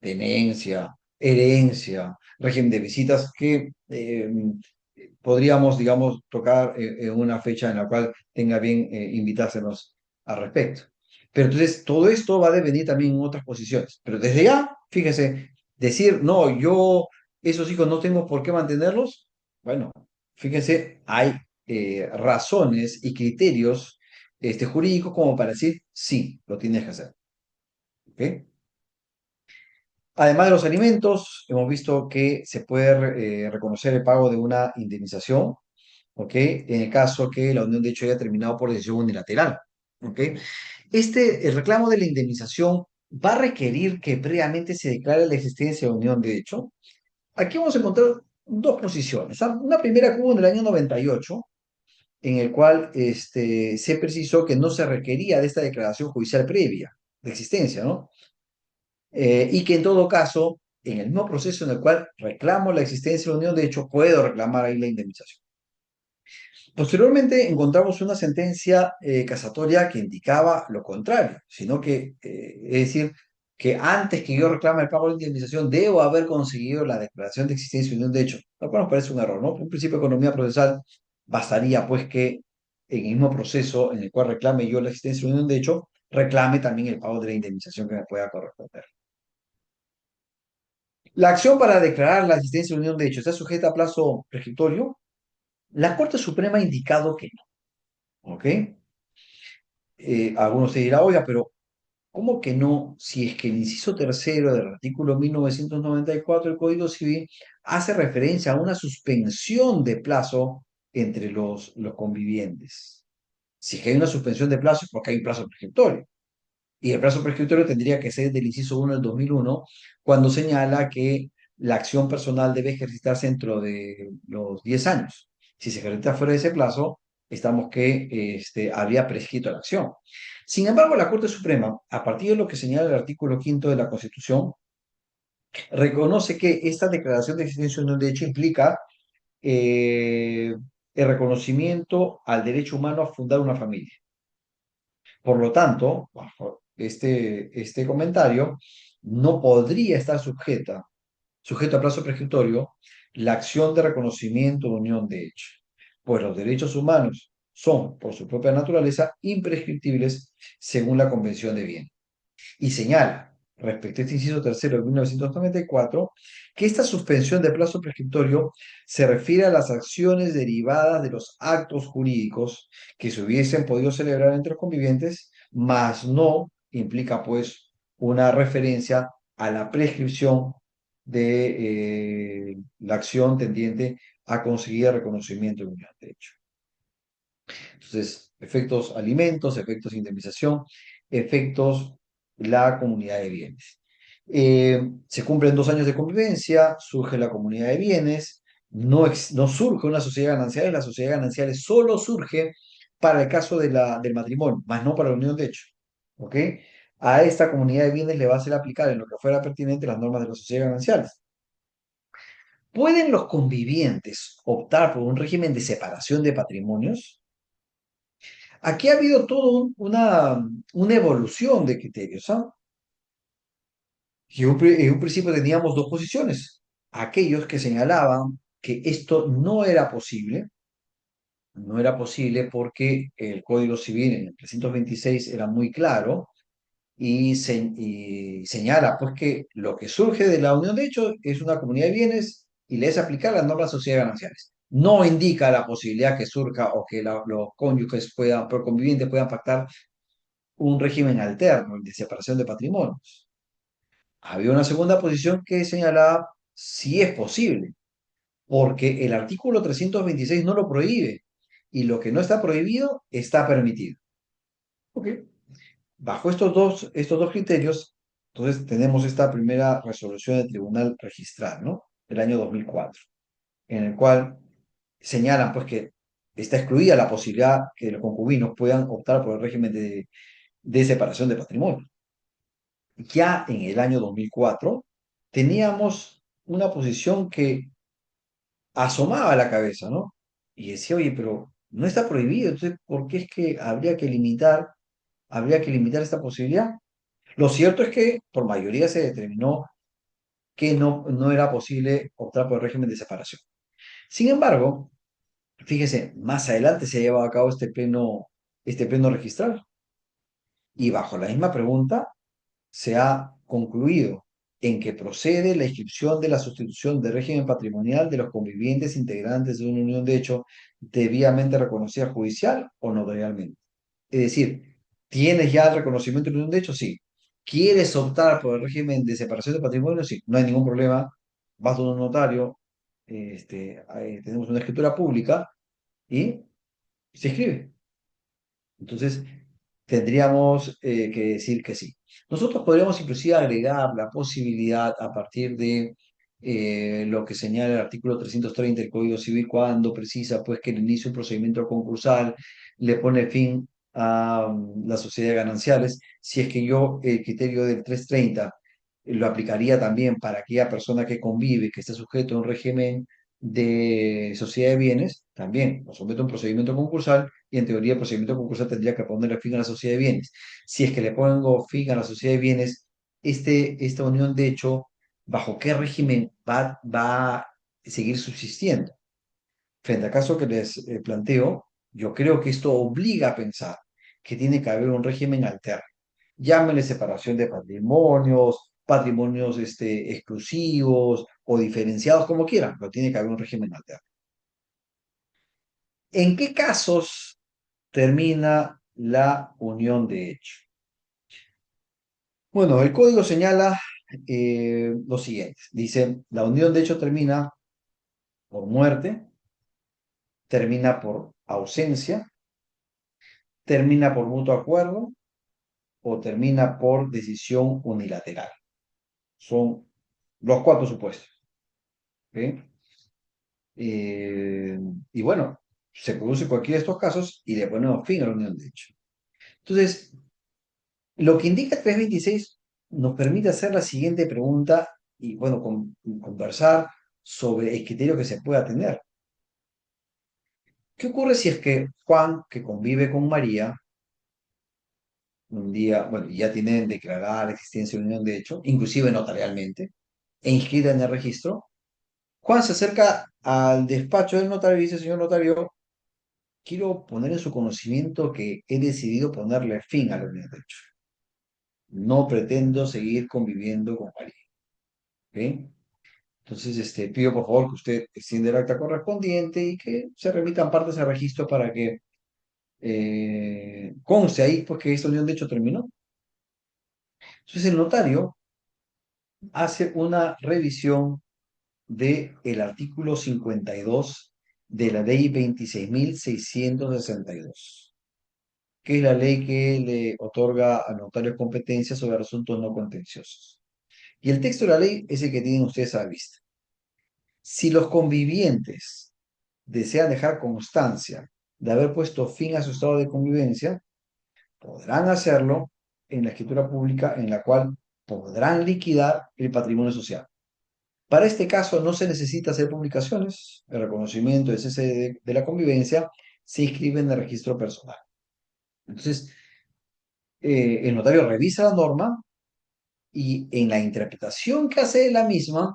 tenencia, herencia, régimen de visitas, que podríamos, digamos, tocar en una fecha en la cual tenga bien invitársenos al respecto. Pero entonces, todo esto va a devenir también en otras posiciones. Pero desde ya, fíjense, decir, no, yo esos hijos no tengo por qué mantenerlos, bueno, fíjense, hay razones y criterios jurídicos como para decir, sí, lo tienes que hacer. ¿Ok? Además de los alimentos, hemos visto que se puede reconocer el pago de una indemnización, ¿ok? En el caso que la unión de hecho haya terminado por decisión unilateral, ¿ok? El reclamo de la indemnización va a requerir que previamente se declare la existencia de unión de hecho. Aquí vamos a encontrar dos posiciones, ¿ah? Una primera que hubo en el año 98, en el cual se precisó que no se requería de esta declaración judicial previa de existencia, ¿no? Y que en todo caso, en el mismo proceso en el cual reclamo la existencia de la unión, de hecho, puedo reclamar ahí la indemnización. Posteriormente encontramos una sentencia casatoria que indicaba lo contrario, sino que, es decir, que antes que yo reclame el pago de la indemnización, debo haber conseguido la declaración de existencia de unión de hecho, lo cual nos parece un error, ¿no? Un principio de economía procesal bastaría pues que en el mismo proceso en el cual reclame yo la existencia de unión de hecho, reclame también el pago de la indemnización que me pueda corresponder. La acción para declarar la existencia de unión de hecho está sujeta a plazo prescriptorio. La Corte Suprema ha indicado que no, ¿ok? Algunos se dirán, oiga, pero ¿cómo que no? Si es que el inciso tercero del artículo 1994 del Código Civil hace referencia a una suspensión de plazo entre los convivientes. Si es que hay una suspensión de plazo es porque hay un plazo prescriptorio. Y el plazo prescriptorio tendría que ser del inciso 1 del 2001, cuando señala que la acción personal debe ejercitarse dentro de los 10 años. Si se ejercita fuera de ese plazo, estamos que habría prescrito la acción. Sin embargo, la Corte Suprema, a partir de lo que señala el artículo quinto de la Constitución, reconoce que esta declaración de existencia de un derecho implica el reconocimiento al derecho humano a fundar una familia. Por lo tanto, bajo este comentario, no podría estar sujeto a plazo prescriptorio, la acción de reconocimiento de unión de hecho, pues los derechos humanos son, por su propia naturaleza, imprescriptibles según la Convención de Viena. Y señala, respecto a este inciso tercero de 1994, que esta suspensión de plazo prescriptorio se refiere a las acciones derivadas de los actos jurídicos que se hubiesen podido celebrar entre los convivientes, mas no implica, pues, una referencia a la prescripción de la acción tendiente a conseguir reconocimiento de unidad de hecho. Entonces, efectos alimentos, efectos indemnización, efectos la comunidad de bienes. Se cumplen 2 años de convivencia, surge la comunidad de bienes, no surge una sociedad ganancial, la sociedad ganancial solo surge para el caso del matrimonio, más no para la unión de hecho. ¿Ok? A esta comunidad de bienes le va a ser aplicar en lo que fuera pertinente las normas de la sociedad gananciales. ¿Pueden los convivientes optar por un régimen de separación de patrimonios? Aquí ha habido toda una evolución de criterios, ¿ah? Y en un principio teníamos dos posiciones. Aquellos que señalaban que esto no era posible porque el Código Civil en el 326 era muy claro y señala pues que lo que surge de la unión de hecho es una comunidad de bienes y le es aplicar las normas de sociedades gananciales. No indica la posibilidad que surja o que los cónyuges puedan, pero convivientes puedan pactar un régimen alterno, el de separación de patrimonios. Había una segunda posición que señalaba si es posible, porque el artículo 326 no lo prohíbe y lo que no está prohibido está permitido. Ok. Bajo estos dos criterios, entonces tenemos esta primera resolución del Tribunal Registral, ¿no? Del año 2004, en el cual señalan pues que está excluida la posibilidad que los concubinos puedan optar por el régimen de separación de patrimonio. Ya en el año 2004 teníamos una posición que asomaba la cabeza, ¿no? Y decía, oye, pero no está prohibido, entonces, ¿por qué es que habría que limitar esta posibilidad? Lo cierto es que por mayoría se determinó que no era posible optar por el régimen de separación. Sin embargo, fíjese, más adelante se ha llevado a cabo este pleno registral y bajo la misma pregunta se ha concluido en que procede la inscripción de la sustitución de régimen patrimonial de los convivientes integrantes de una unión de hecho debidamente reconocida judicial o notarialmente. Es decir, ¿tienes ya el reconocimiento de unión de hecho? Sí. ¿Quieres optar por el régimen de separación de patrimonio? Sí, no hay ningún problema. Vas a un notario, tenemos una escritura pública y se escribe. Entonces, tendríamos que decir que sí. Nosotros podríamos inclusive agregar la posibilidad a partir de lo que señala el artículo 330 del Código Civil cuando precisa pues que el inicio de un procedimiento concursal le pone fin a las sociedades gananciales. Si es que yo el criterio del 330 lo aplicaría también para aquella persona que convive, que está sujeto a un régimen de sociedad de bienes, también lo somete a un procedimiento concursal y en teoría el procedimiento concursal tendría que ponerle fin a la sociedad de bienes. Si es que le pongo fin a la sociedad de bienes, esta unión de hecho, ¿bajo qué régimen va a seguir subsistiendo? Frente al caso que les planteo, yo creo que esto obliga a pensar que tiene que haber un régimen alterno. Llámenle separación de patrimonios, patrimonios exclusivos o diferenciados, como quieran, pero tiene que haber un régimen alterno. ¿En qué casos termina la unión de hecho? Bueno, el código señala lo siguiente. Dice, la unión de hecho termina por muerte, termina por ausencia, termina por mutuo acuerdo o termina por decisión unilateral. Son los cuatro supuestos. ¿Ok? Eh, y bueno, se produce cualquiera de estos casos y le ponemos fin a la unión de hecho. Entonces, lo que indica el 326 nos permite hacer la siguiente pregunta y, bueno, conversar sobre el criterio que se pueda tener. ¿Qué ocurre si es que Juan, que convive con María, un día, bueno, ya tienen declarada la existencia de unión de hecho, inclusive notarialmente, e inscrita en el registro? Juan se acerca al despacho del notario y dice, señor notario, quiero poner en su conocimiento que he decidido ponerle fin a la unión de hecho. No pretendo seguir conviviendo con María. ¿Ok? Entonces, pido por favor que usted extienda el acta correspondiente y que se remitan partes al registro para que conste ahí pues, que esta unión de hecho terminó. Entonces, el notario hace una revisión del artículo 52 de la ley 26.662, que es la ley que le otorga al notario competencia sobre asuntos no contenciosos. Y el texto de la ley es el que tienen ustedes a la vista. Si los convivientes desean dejar constancia de haber puesto fin a su estado de convivencia, podrán hacerlo en la escritura pública en la cual podrán liquidar el patrimonio social. Para este caso no se necesita hacer publicaciones. El reconocimiento de cese de la convivencia se inscribe en el registro personal. Entonces, el notario revisa la norma y en la interpretación que hace de la misma,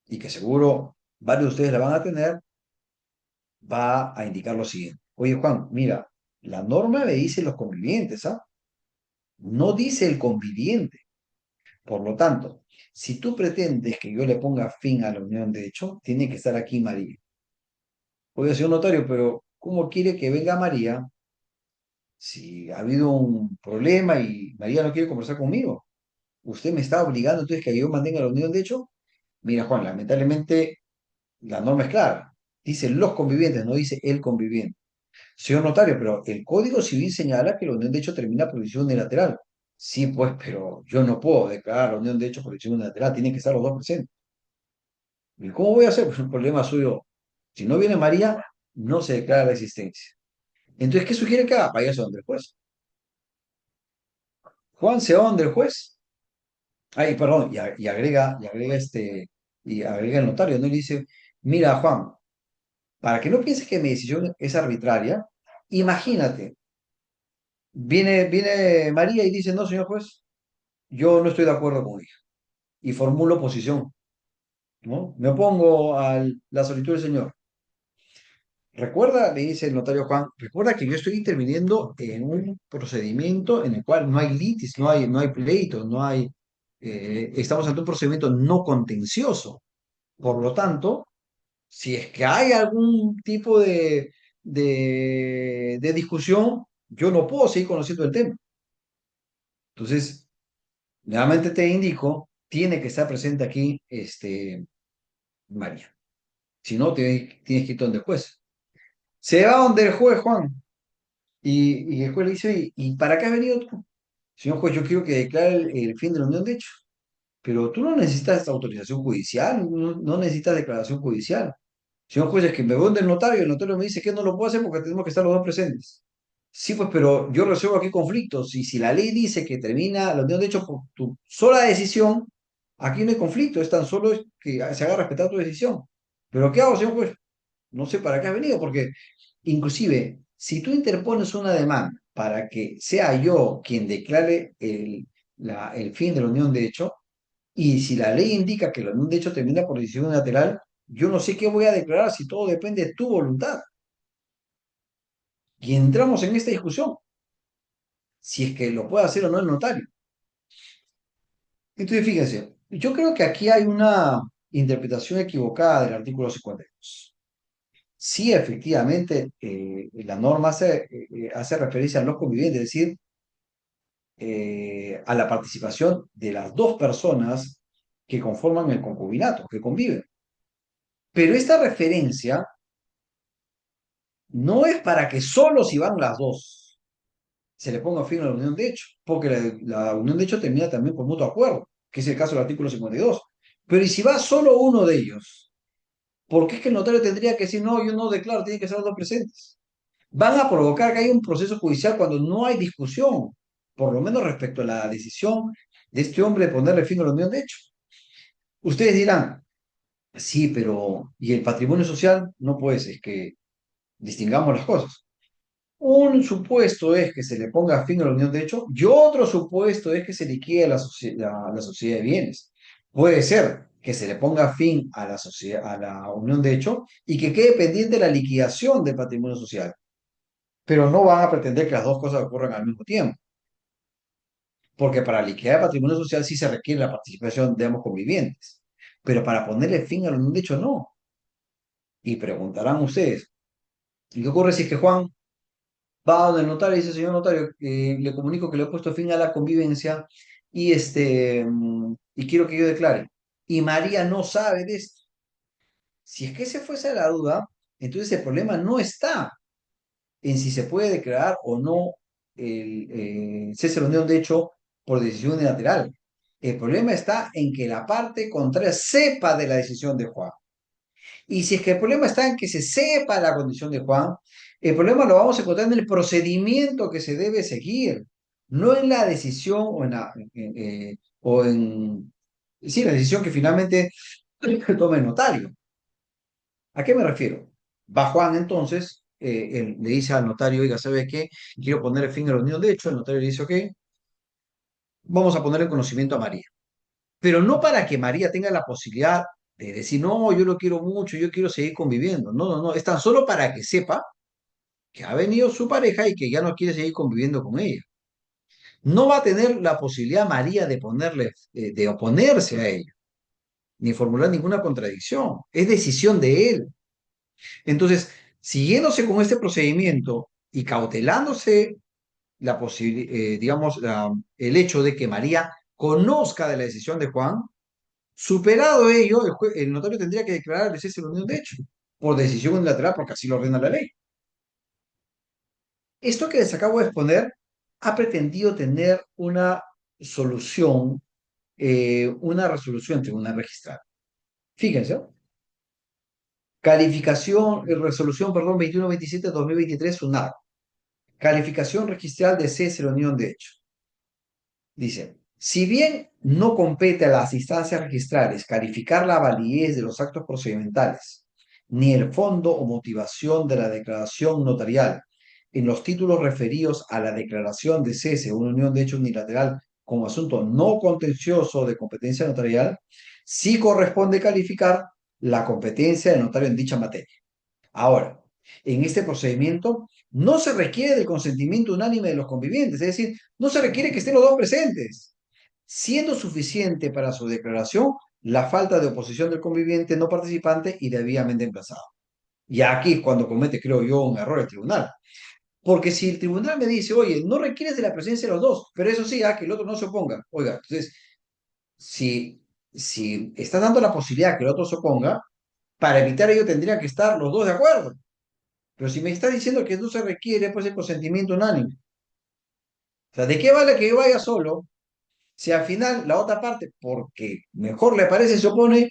y que seguro varios de ustedes la van a tener, va a indicar lo siguiente. Oye, Juan, mira, la norma me dice los convivientes, ¿ah? No dice el conviviente. Por lo tanto, si tú pretendes que yo le ponga fin a la unión de hecho, tiene que estar aquí María. Oye, señor notario, pero ¿cómo quiere que venga María si ha habido un problema y María no quiere conversar conmigo? ¿Usted me está obligando entonces que yo mantenga la unión de hecho? Mira, Juan, lamentablemente la norma es clara. Dice los convivientes, no dice el conviviente. Señor notario, pero el Código Civil señala que la unión de hecho termina por decisión unilateral. Sí, pues, pero yo no puedo declarar la unión de hecho por decisión unilateral, tienen que estar los dos presentes. ¿Y cómo voy a hacer? Pues un problema suyo. Si no viene María, no se declara la existencia. Entonces, ¿qué sugiere que haga? Váyase donde el juez. Juan se va donde el juez. Ay, perdón, y agrega el notario, ¿no? Y le dice, mira, Juan, para que no pienses que mi decisión es arbitraria, imagínate, viene María y dice, no, señor juez, yo no estoy de acuerdo con ella. Y formulo oposición, ¿no? Me opongo a la solicitud del señor. Recuerda, le dice el notario Juan, recuerda que yo estoy interviniendo en un procedimiento en el cual no hay litis, no hay pleito, estamos ante un procedimiento no contencioso. Por lo tanto, si es que hay algún tipo de discusión, yo no puedo seguir conociendo el tema. Entonces, nuevamente te indico, tiene que estar presente aquí, María. Si no, tienes que ir donde el juez. Se va donde el juez, Juan. Y el juez le dice, ¿y para qué has venido tú? Señor juez, yo quiero que declare el fin de la unión de hecho. Pero tú no necesitas autorización judicial, no necesitas declaración judicial. Señor juez, es que me voy donde el notario me dice que no lo puedo hacer porque tenemos que estar los dos presentes. Sí, pues, pero yo resuelvo aquí conflictos. Y si la ley dice que termina la unión de hecho por tu sola decisión, aquí no hay conflicto, es tan solo que se haga respetar tu decisión. Pero ¿qué hago, señor juez? No sé para qué has venido, porque inclusive, si tú interpones una demanda para que sea yo quien declare el fin de la unión de hecho, y si la ley indica que la unión de hecho termina por decisión unilateral, yo no sé qué voy a declarar si todo depende de tu voluntad. Y entramos en esta discusión, si es que lo puede hacer o no el notario. Entonces, fíjense, yo creo que aquí hay una interpretación equivocada del artículo 52. Sí, efectivamente, la norma hace referencia a los convivientes, es decir, a la participación de las dos personas que conforman el concubinato, que conviven. Pero esta referencia no es para que solo si van las dos se le ponga fin a la unión de hecho, porque la unión de hecho termina también por mutuo acuerdo, que es el caso del artículo 52. Pero ¿y si va solo uno de ellos? ¿Por qué es que el notario tendría que decir, no, yo no declaro, tienen que ser los dos presentes? Van a provocar que haya un proceso judicial cuando no hay discusión, por lo menos respecto a la decisión de este hombre de ponerle fin a la unión de hecho. Ustedes dirán, sí, pero ¿y el patrimonio social? No puede ser, es que distingamos las cosas. Un supuesto es que se le ponga fin a la unión de hecho y otro supuesto es que se liquide la sociedad de bienes. Puede ser que se le ponga fin a la sociedad, a la unión de hecho y que quede pendiente la liquidación del patrimonio social, pero no van a pretender que las dos cosas ocurran al mismo tiempo, porque para liquidar el patrimonio social sí se requiere la participación de ambos convivientes, pero para ponerle fin a la unión de hecho no. Y preguntarán ustedes, ¿y qué ocurre si es que Juan va donde el notario y dice, señor notario, le comunico que le he puesto fin a la convivencia y quiero que yo declare. Y María no sabe de esto. Si es que se fuese a la duda, entonces el problema no está en si se puede declarar o no el cese de la unión de hecho por decisión unilateral. El problema está en que la parte contraria sepa de la decisión de Juan. Y si es que el problema está en que se sepa la condición de Juan, el problema lo vamos a encontrar en el procedimiento que se debe seguir, no en la decisión sí, la decisión que finalmente tome el notario. ¿A qué me refiero? Va Juan entonces, él le dice al notario, oiga, ¿sabe qué? Quiero poner fin a la unión de hecho. El notario le dice, ok, vamos a poner en conocimiento a María. Pero no para que María tenga la posibilidad de decir, no, yo lo quiero mucho, yo quiero seguir conviviendo. No, no, no, es tan solo para que sepa que ha venido su pareja y que ya no quiere seguir conviviendo con ella. No va a tener la posibilidad María de oponerse a ella, ni formular ninguna contradicción. Es decisión de él. Entonces, siguiéndose con este procedimiento y cautelándose digamos, el hecho de que María conozca de la decisión de Juan, superado ello, el notario tendría que declarar el cese de la unión de hecho, por decisión unilateral, porque así lo ordena la ley. Esto que les acabo de exponer ha pretendido tener una resolución tribunal registral. Fíjense, resolución, perdón, 2127-2023, SUNAR. Calificación registral de cese de la unión de hecho. Dice, si bien no compete a las instancias registrales calificar la validez de los actos procedimentales, ni el fondo o motivación de la declaración notarial en los títulos referidos a la declaración de cese o una unión de hecho unilateral como asunto no contencioso de competencia notarial, sí corresponde calificar la competencia del notario en dicha materia. Ahora, en este procedimiento no se requiere del consentimiento unánime de los convivientes, es decir, no se requiere que estén los dos presentes, siendo suficiente para su declaración la falta de oposición del conviviente no participante y debidamente emplazado. Y aquí es cuando comete, creo yo, un error el tribunal. Porque si el tribunal me dice, oye, no requieres de la presencia de los dos, pero eso sí, que el otro no se oponga. Oiga, entonces, si está dando la posibilidad que el otro se oponga, para evitar ello tendrían que estar los dos de acuerdo. Pero si me está diciendo que no se requiere, pues el consentimiento unánime. O sea, ¿de qué vale que yo vaya solo si al final la otra parte, porque mejor le parece, se opone,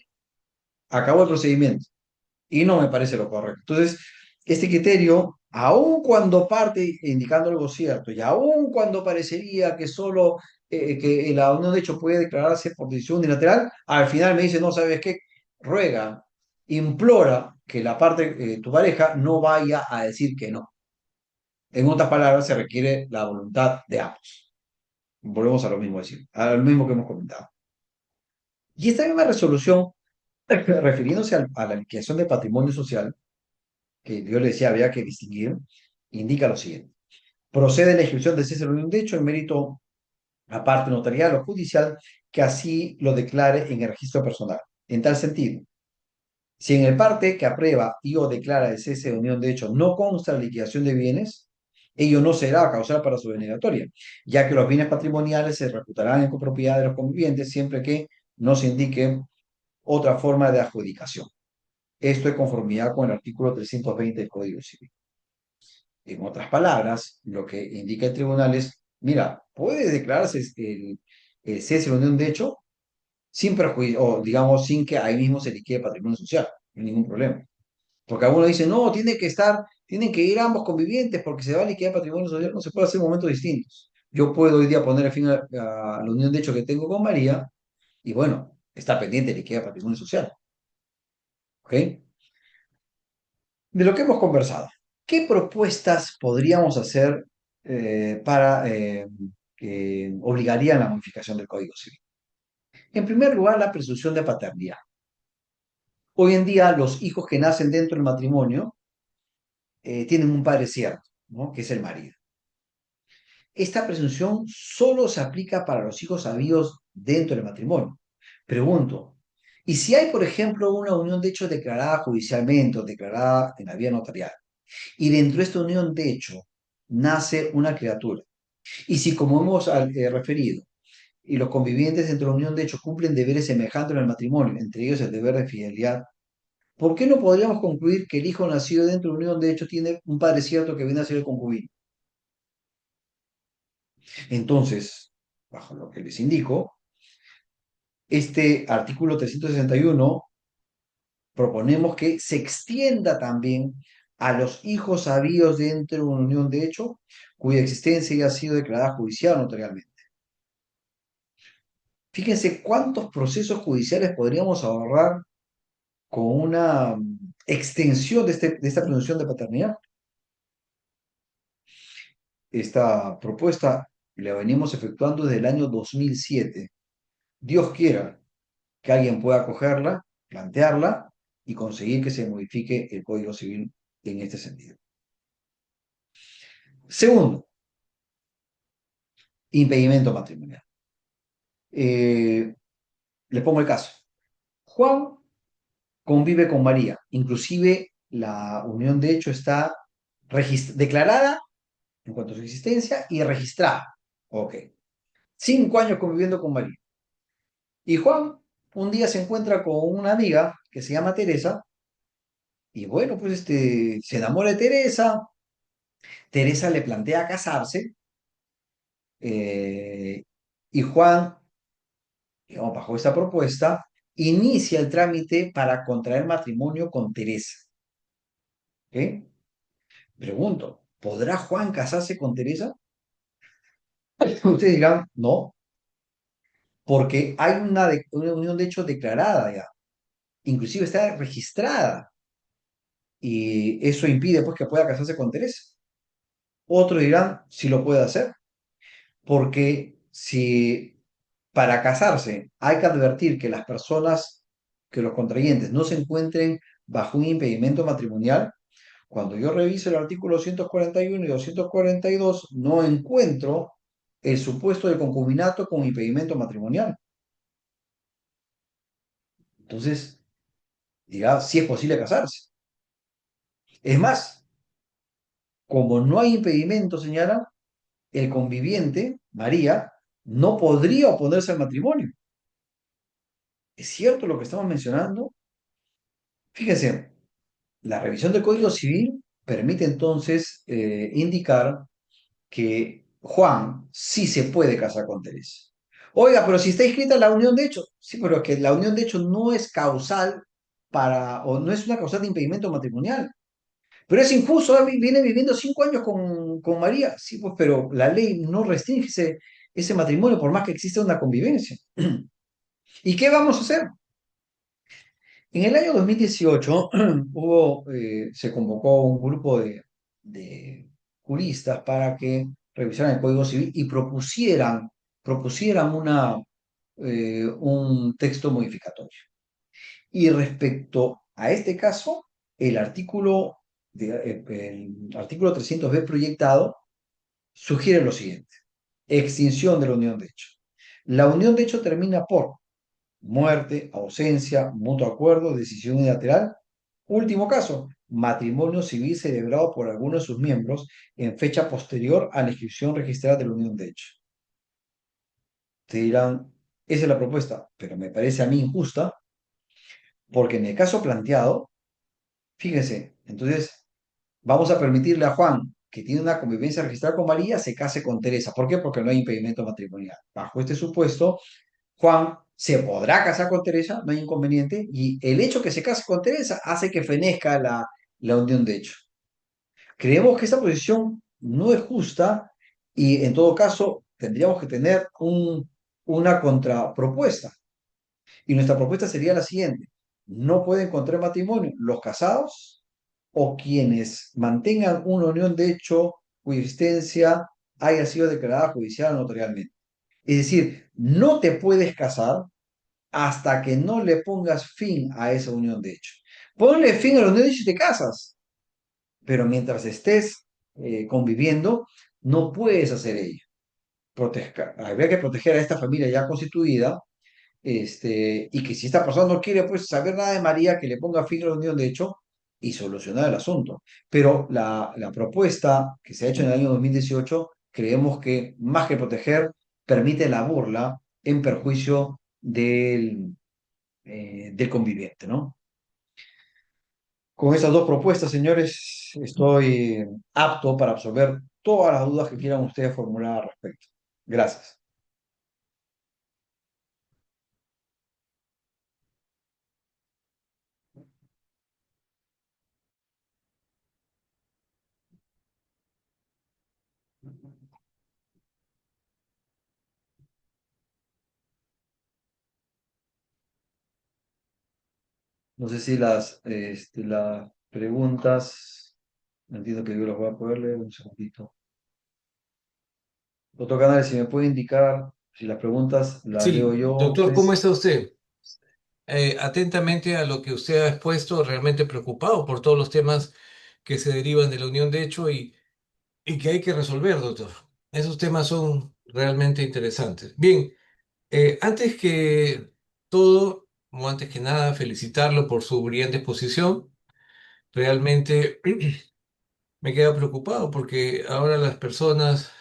acabó el procedimiento? Y no me parece lo correcto. Entonces, este criterio, aun cuando parte indicando algo cierto, y aun cuando parecería que solo que la unión de hecho puede declararse por decisión unilateral, al final me dice, no, ¿sabes qué? Ruega, implora que la parte, tu pareja, no vaya a decir que no. En otras palabras, se requiere la voluntad de ambos. Volvemos a lo mismo decir, a lo mismo que hemos comentado. Y esta misma resolución, refiriéndose a la liquidación de patrimonio social, que yo le decía había que distinguir, indica lo siguiente. Procede la inscripción de cese de un hecho en mérito a parte notarial o judicial que así lo declare en el registro personal. En tal sentido, si en el parte que aprueba y o declara el cese de unión de hecho no consta la liquidación de bienes, ello no será causal para su denegatoria, ya que los bienes patrimoniales se reputarán en copropiedad de los convivientes siempre que no se indique otra forma de adjudicación. Esto es conformidad con el artículo 320 del Código Civil. En otras palabras, lo que indica el tribunal es, mira, puede declararse el cese de unión de hecho sin perjuicio, o digamos, sin que ahí mismo se liquide patrimonio social, no hay ningún problema. Porque algunos dicen, no, tienen que ir ambos convivientes porque se va a liquidar patrimonio social, no se puede hacer en momentos distintos. Yo puedo hoy día poner fin a la unión de hecho que tengo con María y bueno, está pendiente de liquidar patrimonio social. ¿Ok? De lo que hemos conversado, ¿qué propuestas podríamos hacer que obligarían a la modificación del Código Civil? En primer lugar, la presunción de paternidad. Hoy en día, los hijos que nacen dentro del matrimonio tienen un padre cierto, ¿no? Que es el marido. Esta presunción solo se aplica para los hijos habidos dentro del matrimonio. Pregunto, ¿y si hay, por ejemplo, una unión de hecho declarada judicialmente o declarada en la vía notarial? Y dentro de esta unión de hecho nace una criatura. Y si, como hemos referido, y los convivientes entre la unión de hecho cumplen deberes semejantes en el matrimonio, entre ellos el deber de fidelidad, ¿por qué no podríamos concluir que el hijo nacido dentro de la unión de hecho tiene un padre cierto que viene a ser el concubino? Entonces, bajo lo que les indico, este artículo 361 proponemos que se extienda también a los hijos habidos dentro de una unión de hecho cuya existencia ya ha sido declarada judicial o notarialmente. Fíjense cuántos procesos judiciales podríamos ahorrar con una extensión de esta presunción de paternidad. Esta propuesta la venimos efectuando desde el año 2007. Dios quiera que alguien pueda cogerla, plantearla y conseguir que se modifique el Código Civil en este sentido. Segundo, impedimento matrimonial. Eh, Les pongo el caso. Juan convive con María, inclusive la unión de hecho está declarada en cuanto a su existencia y registrada. Ok. 5 años conviviendo con María. Y Juan un día se encuentra con una amiga que se llama Teresa y bueno, pues se enamora de Teresa. Teresa le plantea casarse eh, y Juan, digamos, bajo esta propuesta, inicia el trámite para contraer matrimonio con Teresa. ¿Ok? Pregunto, ¿podrá Juan casarse con Teresa? Ustedes dirán, no, porque hay una unión de hecho declarada ya, inclusive está registrada y eso impide pues que pueda casarse con Teresa. Otros dirán, sí lo puede hacer, porque si para casarse hay que advertir que las personas, que los contrayentes no se encuentren bajo un impedimento matrimonial, cuando yo reviso el artículo 241 y 242, no encuentro el supuesto de concubinato con impedimento matrimonial. Entonces, dirá, si es posible casarse. Es más, como no hay impedimento, señala, el conviviente, María, no podría oponerse al matrimonio. ¿Es cierto lo que estamos mencionando? Fíjense, la revisión del Código Civil permite entonces indicar que Juan sí se puede casar con Teresa. Oiga, pero si está inscrita la unión de hecho, sí, pero es que la unión de hecho no es causal o no es una causal de impedimento matrimonial. Pero es injusto, viene viviendo 5 años con María. Sí, pues, pero la ley no restringe ese matrimonio por más que exista una convivencia. ¿Y qué vamos a hacer? En el año 2018 se convocó un grupo de juristas para que revisaran el Código Civil y propusieran un texto modificatorio. Y respecto a este caso, el artículo 300b proyectado sugiere lo siguiente: extinción de la unión de hecho. La unión de hecho termina por muerte, ausencia, mutuo acuerdo, decisión unilateral. Último caso, matrimonio civil celebrado por alguno de sus miembros en fecha posterior a la inscripción registrada de la unión de hecho. Te dirán, esa es la propuesta, pero me parece a mí injusta, porque en el caso planteado, fíjense, entonces vamos a permitirle a Juan, que tiene una convivencia registrada con María, se case con Teresa. ¿Por qué? Porque no hay impedimento matrimonial. Bajo este supuesto, Juan se podrá casar con Teresa, no hay inconveniente, y el hecho que se case con Teresa hace que fenezca la unión de hecho. Creemos que esta posición no es justa y en todo caso tendríamos que tener una contrapropuesta. Y nuestra propuesta sería la siguiente: no pueden contraer matrimonio los casados o quienes mantengan una unión de hecho cuya existencia haya sido declarada judicial o notarialmente. Es decir, no te puedes casar hasta que no le pongas fin a esa unión de hecho. Ponle fin a la unión de hecho y te casas, pero mientras estés conviviendo, no puedes hacer ello. Habría que proteger a esta familia ya constituida, y que si esta persona no quiere pues saber nada de María, que le ponga fin a la unión de hecho y solucionar el asunto. Pero la propuesta que se ha hecho en el año 2018, creemos que más que proteger, permite la burla en perjuicio del conviviente, ¿no? Con estas dos propuestas, señores, estoy apto para absolver todas las dudas que quieran ustedes formular al respecto. Gracias. No sé si las preguntas, entiendo que yo las voy a poder leer un segundito. Doctor Canales, si me puede indicar si las preguntas las leo Sí, yo a doctor, usted. ¿cómo está usted? Atentamente a lo que usted ha expuesto, realmente preocupado por todos los temas que se derivan de la unión de hecho y que hay que resolver, doctor. Esos temas son realmente interesantes. Bien, antes que todo, o antes que nada, felicitarlo por su brillante exposición. Realmente me queda preocupado porque ahora las personas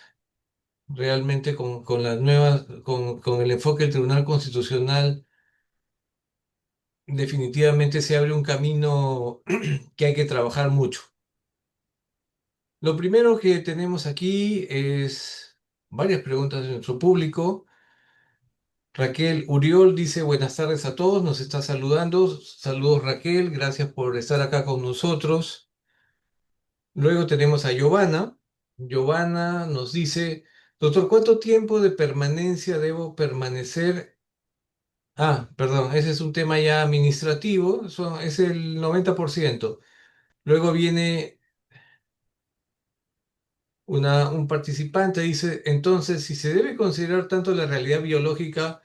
realmente con las nuevas, con el enfoque del Tribunal Constitucional, definitivamente se abre un camino que hay que trabajar mucho. Lo primero que tenemos aquí es varias preguntas de nuestro público. Raquel Uriol dice buenas tardes a todos, nos está saludando. Saludos Raquel, gracias por estar acá con nosotros. Luego tenemos a Giovanna. Giovanna nos dice, doctor, ¿cuánto tiempo de permanencia debo permanecer? Ah, perdón, ese es un tema ya administrativo, es el 90%. Luego viene un participante, dice, entonces, si se debe considerar tanto la realidad biológica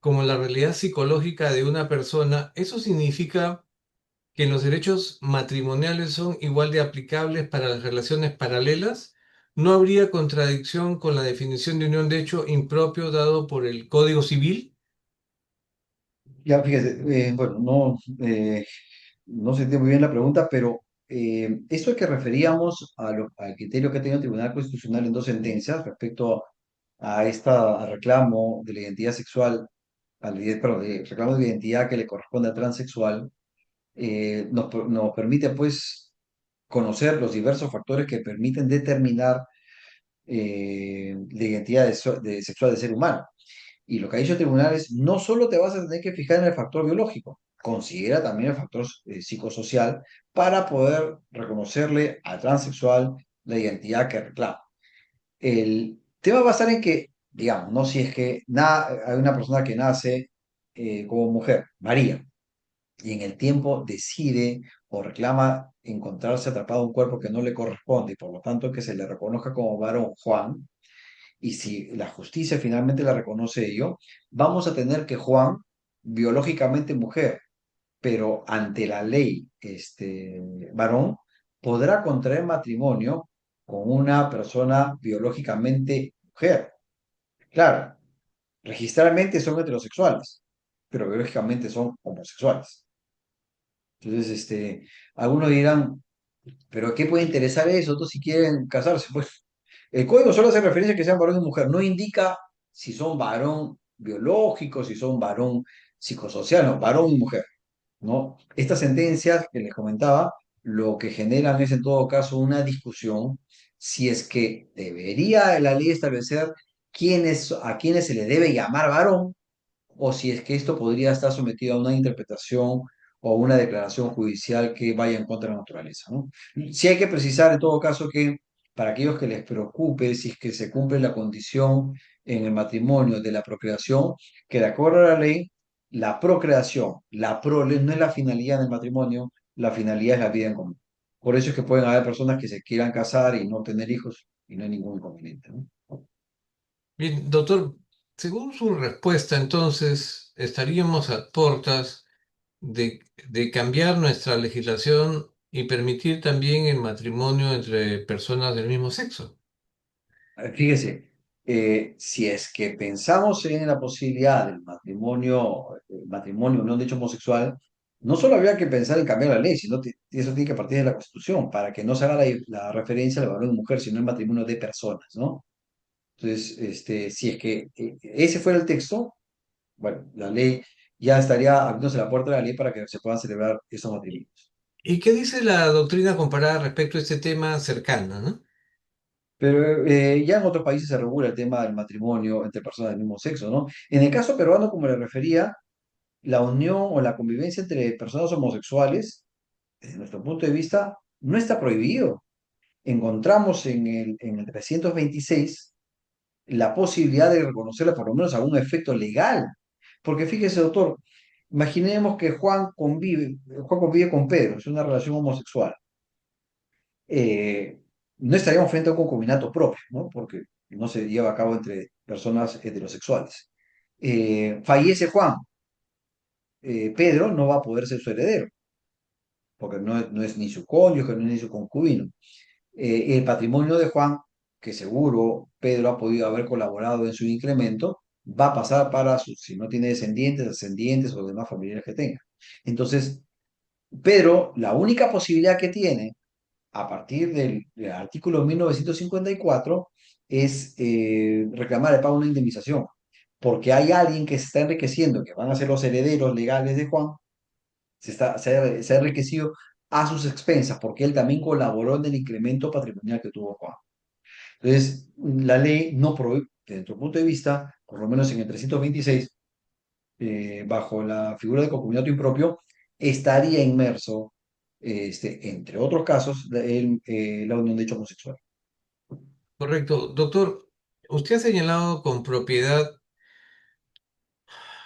como la realidad psicológica de una persona, ¿eso significa que los derechos matrimoniales son igual de aplicables para las relaciones paralelas? ¿No habría contradicción con la definición de unión de hecho impropio dado por el Código Civil? Ya, fíjese, bueno, no se entiende muy bien la pregunta, pero esto es que referíamos al criterio que ha tenido el Tribunal Constitucional en dos sentencias respecto a al reclamo de la identidad sexual, perdón, de reclamo de identidad que le corresponde al transexual, nos permite pues conocer los diversos factores que permiten determinar la identidad sexual del ser humano. Y lo que ha dicho el tribunal es, no solo te vas a tener que fijar en el factor biológico, considera también el factor psicosocial para poder reconocerle al transexual la identidad que reclama. El tema va a estar en que, digamos, no si es que hay una persona que nace como mujer, María, y en el tiempo decide o reclama encontrarse atrapado en un cuerpo que no le corresponde y por lo tanto que se le reconozca como varón Juan, y si la justicia finalmente la reconoce ello, vamos a tener que Juan, biológicamente mujer, pero ante la ley, varón, podrá contraer matrimonio con una persona biológicamente mujer. Claro, registralmente son heterosexuales, pero biológicamente son homosexuales. Entonces, algunos dirán, ¿pero qué puede interesar eso? Otros si quieren casarse, pues el código solo hace referencia a que sean varón y mujer, no indica si son varón biológico, si son varón psicosocial, no, varón y mujer, ¿no? Estas sentencias que les comentaba, lo que generan es en todo caso una discusión si es que debería la ley establecer a quiénes se le debe llamar varón o si es que esto podría estar sometido a una interpretación o una declaración judicial que vaya en contra de la naturaleza, ¿no? Sí hay que precisar en todo caso que para aquellos que les preocupe si es que se cumple la condición en el matrimonio de la procreación, que de acuerdo a la ley, la procreación, la prole no es la finalidad del matrimonio, la finalidad es la vida en común. Por eso es que pueden haber personas que se quieran casar y no tener hijos y no hay ningún inconveniente, ¿no? Bien, doctor, según su respuesta, entonces estaríamos a puertas de cambiar nuestra legislación y permitir también el matrimonio entre personas del mismo sexo. Fíjese, si es que pensamos en la posibilidad del matrimonio no de hecho homosexual, no solo habría que pensar en cambiar la ley, sino eso tiene que partir de la Constitución, para que no se haga la referencia al varón y mujer, sino el matrimonio de personas, ¿no? Entonces, si es que ese fuera el texto, bueno, la ley ya estaría abriéndose la puerta de la ley para que se puedan celebrar esos matrimonios. ¿Y qué dice la doctrina comparada respecto a este tema cercano, ¿no? Pero ya en otros países se regula el tema del matrimonio entre personas del mismo sexo, ¿no? En el caso peruano, como le refería, la unión o la convivencia entre personas homosexuales, desde nuestro punto de vista, no está prohibido. Encontramos en el 326 la posibilidad de reconocerle por lo menos algún efecto legal. Porque fíjese, doctor, imaginemos que Juan convive con Pedro, es una relación homosexual. Eh, no estaríamos frente a un concubinato propio, ¿no? Porque no se lleva a cabo entre personas heterosexuales. Fallece Juan, Pedro no va a poder ser su heredero, porque no es ni su cónyuge, no es ni su concubino. El patrimonio de Juan, que seguro Pedro ha podido haber colaborado en su incremento, va a pasar para sus, si no tiene descendientes, descendientes o demás familiares que tenga. Entonces, Pedro, la única posibilidad que tiene a partir del artículo 1954 es reclamar el pago de una indemnización, porque hay alguien que se está enriqueciendo, que van a ser los herederos legales de Juan, se ha enriquecido a sus expensas, porque él también colaboró en el incremento patrimonial que tuvo Juan. Entonces, la ley no prohíbe, desde nuestro punto de vista, por lo menos en el 326, bajo la figura de concubinato impropio, estaría inmerso, entre otros casos, la unión de hecho homosexual. Correcto. Doctor, usted ha señalado con propiedad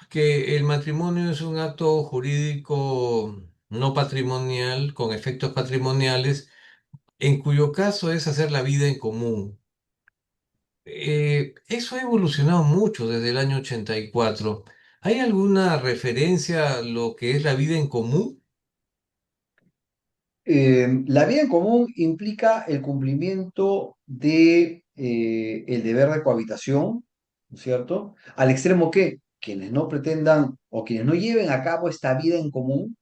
que el matrimonio es un acto jurídico no patrimonial, con efectos patrimoniales, en cuyo caso es hacer la vida en común. Eso ha evolucionado mucho desde el año 84. ¿Hay alguna referencia a lo que es la vida en común? La vida en común implica el cumplimiento de el deber de cohabitación, ¿no es cierto? Al extremo que quienes no pretendan o quienes no lleven a cabo esta vida en común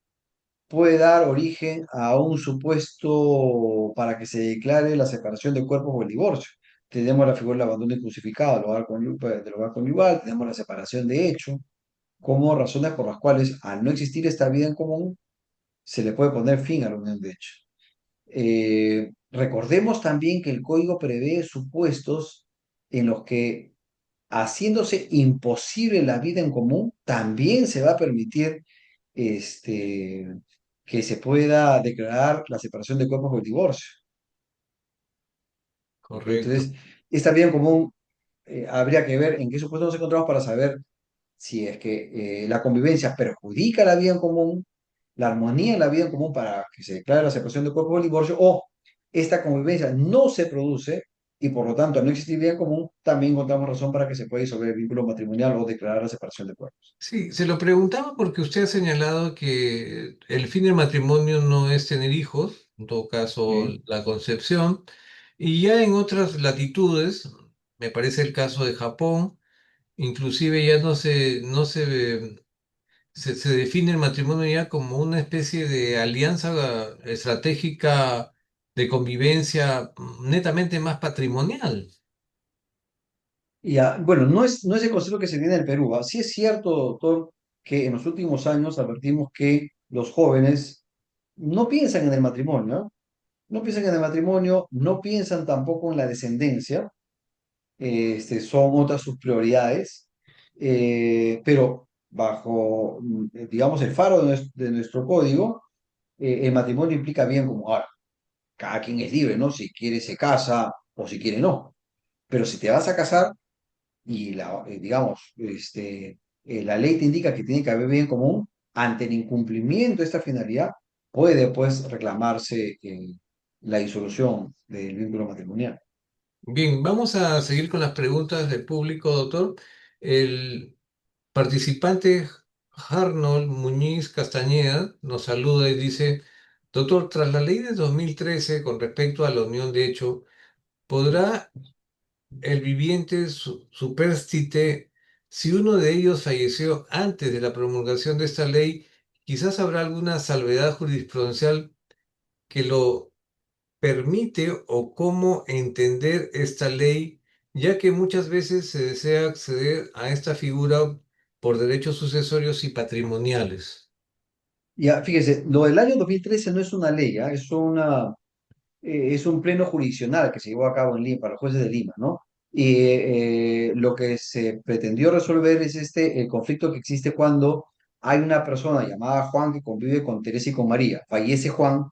puede dar origen a un supuesto para que se declare la separación de cuerpos o el divorcio. Tenemos la figura del abandono injustificado del hogar conyugal, tenemos la separación de hecho, como razones por las cuales, al no existir esta vida en común, se le puede poner fin a la unión de hecho. Recordemos también que el código prevé supuestos en los que, haciéndose imposible la vida en común, también se va a permitir este, que se pueda declarar la separación de cuerpos o el divorcio. ¿Ok? Correcto. Entonces, esta vida en común habría que ver en qué supuestos nos encontramos para saber si es que la convivencia perjudica la vida en común, la armonía en la vida en común para que se declare la separación de cuerpos o el divorcio, o esta convivencia no se produce y por lo tanto al no existir vida en común, también encontramos razón para que se pueda disolver el vínculo matrimonial o declarar la separación de cuerpos. Sí, se lo preguntaba porque usted ha señalado que el fin del matrimonio no es tener hijos, en todo caso ¿Sí? la concepción, y ya en otras latitudes, me parece el caso de Japón, inclusive ya se define el matrimonio ya como una especie de alianza estratégica de convivencia netamente más patrimonial. Y bueno, no es el concepto que se tiene en el Perú. ¿Ah? Sí es cierto, doctor, que en los últimos años advertimos que los jóvenes no piensan en el matrimonio, ¿no? No piensan en el matrimonio, no piensan tampoco en la descendencia, son otras sus prioridades, pero bajo, digamos, el faro de nuestro código, el matrimonio implica bien como, ahora, cada quien es libre, ¿no? Si quiere se casa o si quiere no. Pero si te vas a casar y digamos, la ley te indica que tiene que haber bien común, ante el incumplimiento de esta finalidad, puede pues reclamarse la disolución del vínculo matrimonial. Bien, vamos a seguir con las preguntas del público, doctor. El participante Arnold Muñiz Castañeda nos saluda y dice, doctor, tras la ley de 2013 con respecto a la unión de hecho, ¿podrá el viviente superstite, si uno de ellos falleció antes de la promulgación de esta ley, quizás habrá alguna salvedad jurisprudencial que lo permite o cómo entender esta ley, ya que muchas veces se desea acceder a esta figura por derechos sucesorios y patrimoniales. Ya, fíjese, lo del año 2013 no es una ley, ¿ah? Es un pleno jurisdiccional que se llevó a cabo en Lima, para los jueces de Lima, ¿no? Y lo que se pretendió resolver es el conflicto que existe cuando hay una persona llamada Juan que convive con Teresa y con María. Fallece Juan,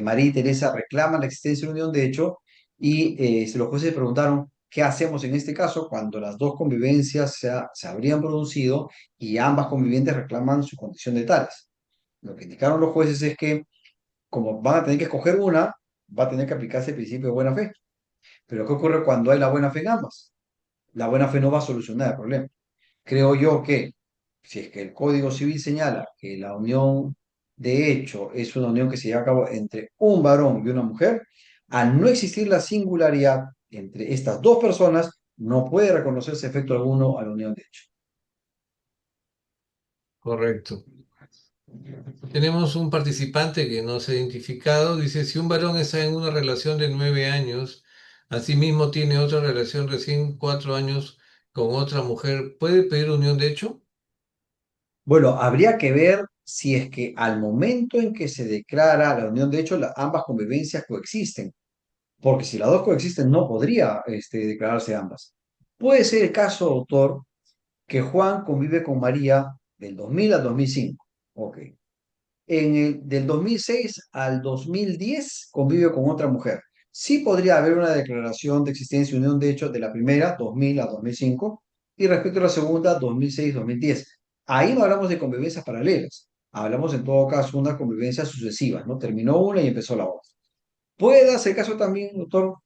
María y Teresa reclaman la existencia de una unión de hecho y los jueces se preguntaron, ¿qué hacemos en este caso cuando las dos convivencias se habrían producido y ambas convivientes reclaman su condición de tales? Lo que indicaron los jueces es que como van a tener que escoger una, va a tener que aplicarse el principio de buena fe. Pero ¿qué ocurre cuando hay la buena fe en ambas? La buena fe no va a solucionar el problema. Creo yo que si es que el Código Civil señala que la unión de hecho es una unión que se lleva a cabo entre un varón y una mujer, al no existir la singularidad entre estas dos personas, no puede reconocerse efecto alguno a la unión de hecho. Correcto. Tenemos un participante que no se ha identificado. Dice, si un varón está en una relación de 9 años, asimismo tiene otra relación recién 4 años con otra mujer, ¿puede pedir unión de hecho? Bueno, habría que ver si es que al momento en que se declara la unión de hecho, ambas convivencias coexisten. Porque si las dos coexisten, no podría declararse ambas. Puede ser el caso, doctor, que Juan convive con María del 2000 al 2005. Ok. Del 2006 al 2010 convive con otra mujer. Sí podría haber una declaración de existencia y unión de hecho de la primera, 2000 a 2005, y respecto a la segunda, 2006-2010. Ahí no hablamos de convivencias paralelas. Hablamos en todo caso de una convivencia sucesiva, ¿no? Terminó una y empezó la otra. Puede darse el caso también, doctor,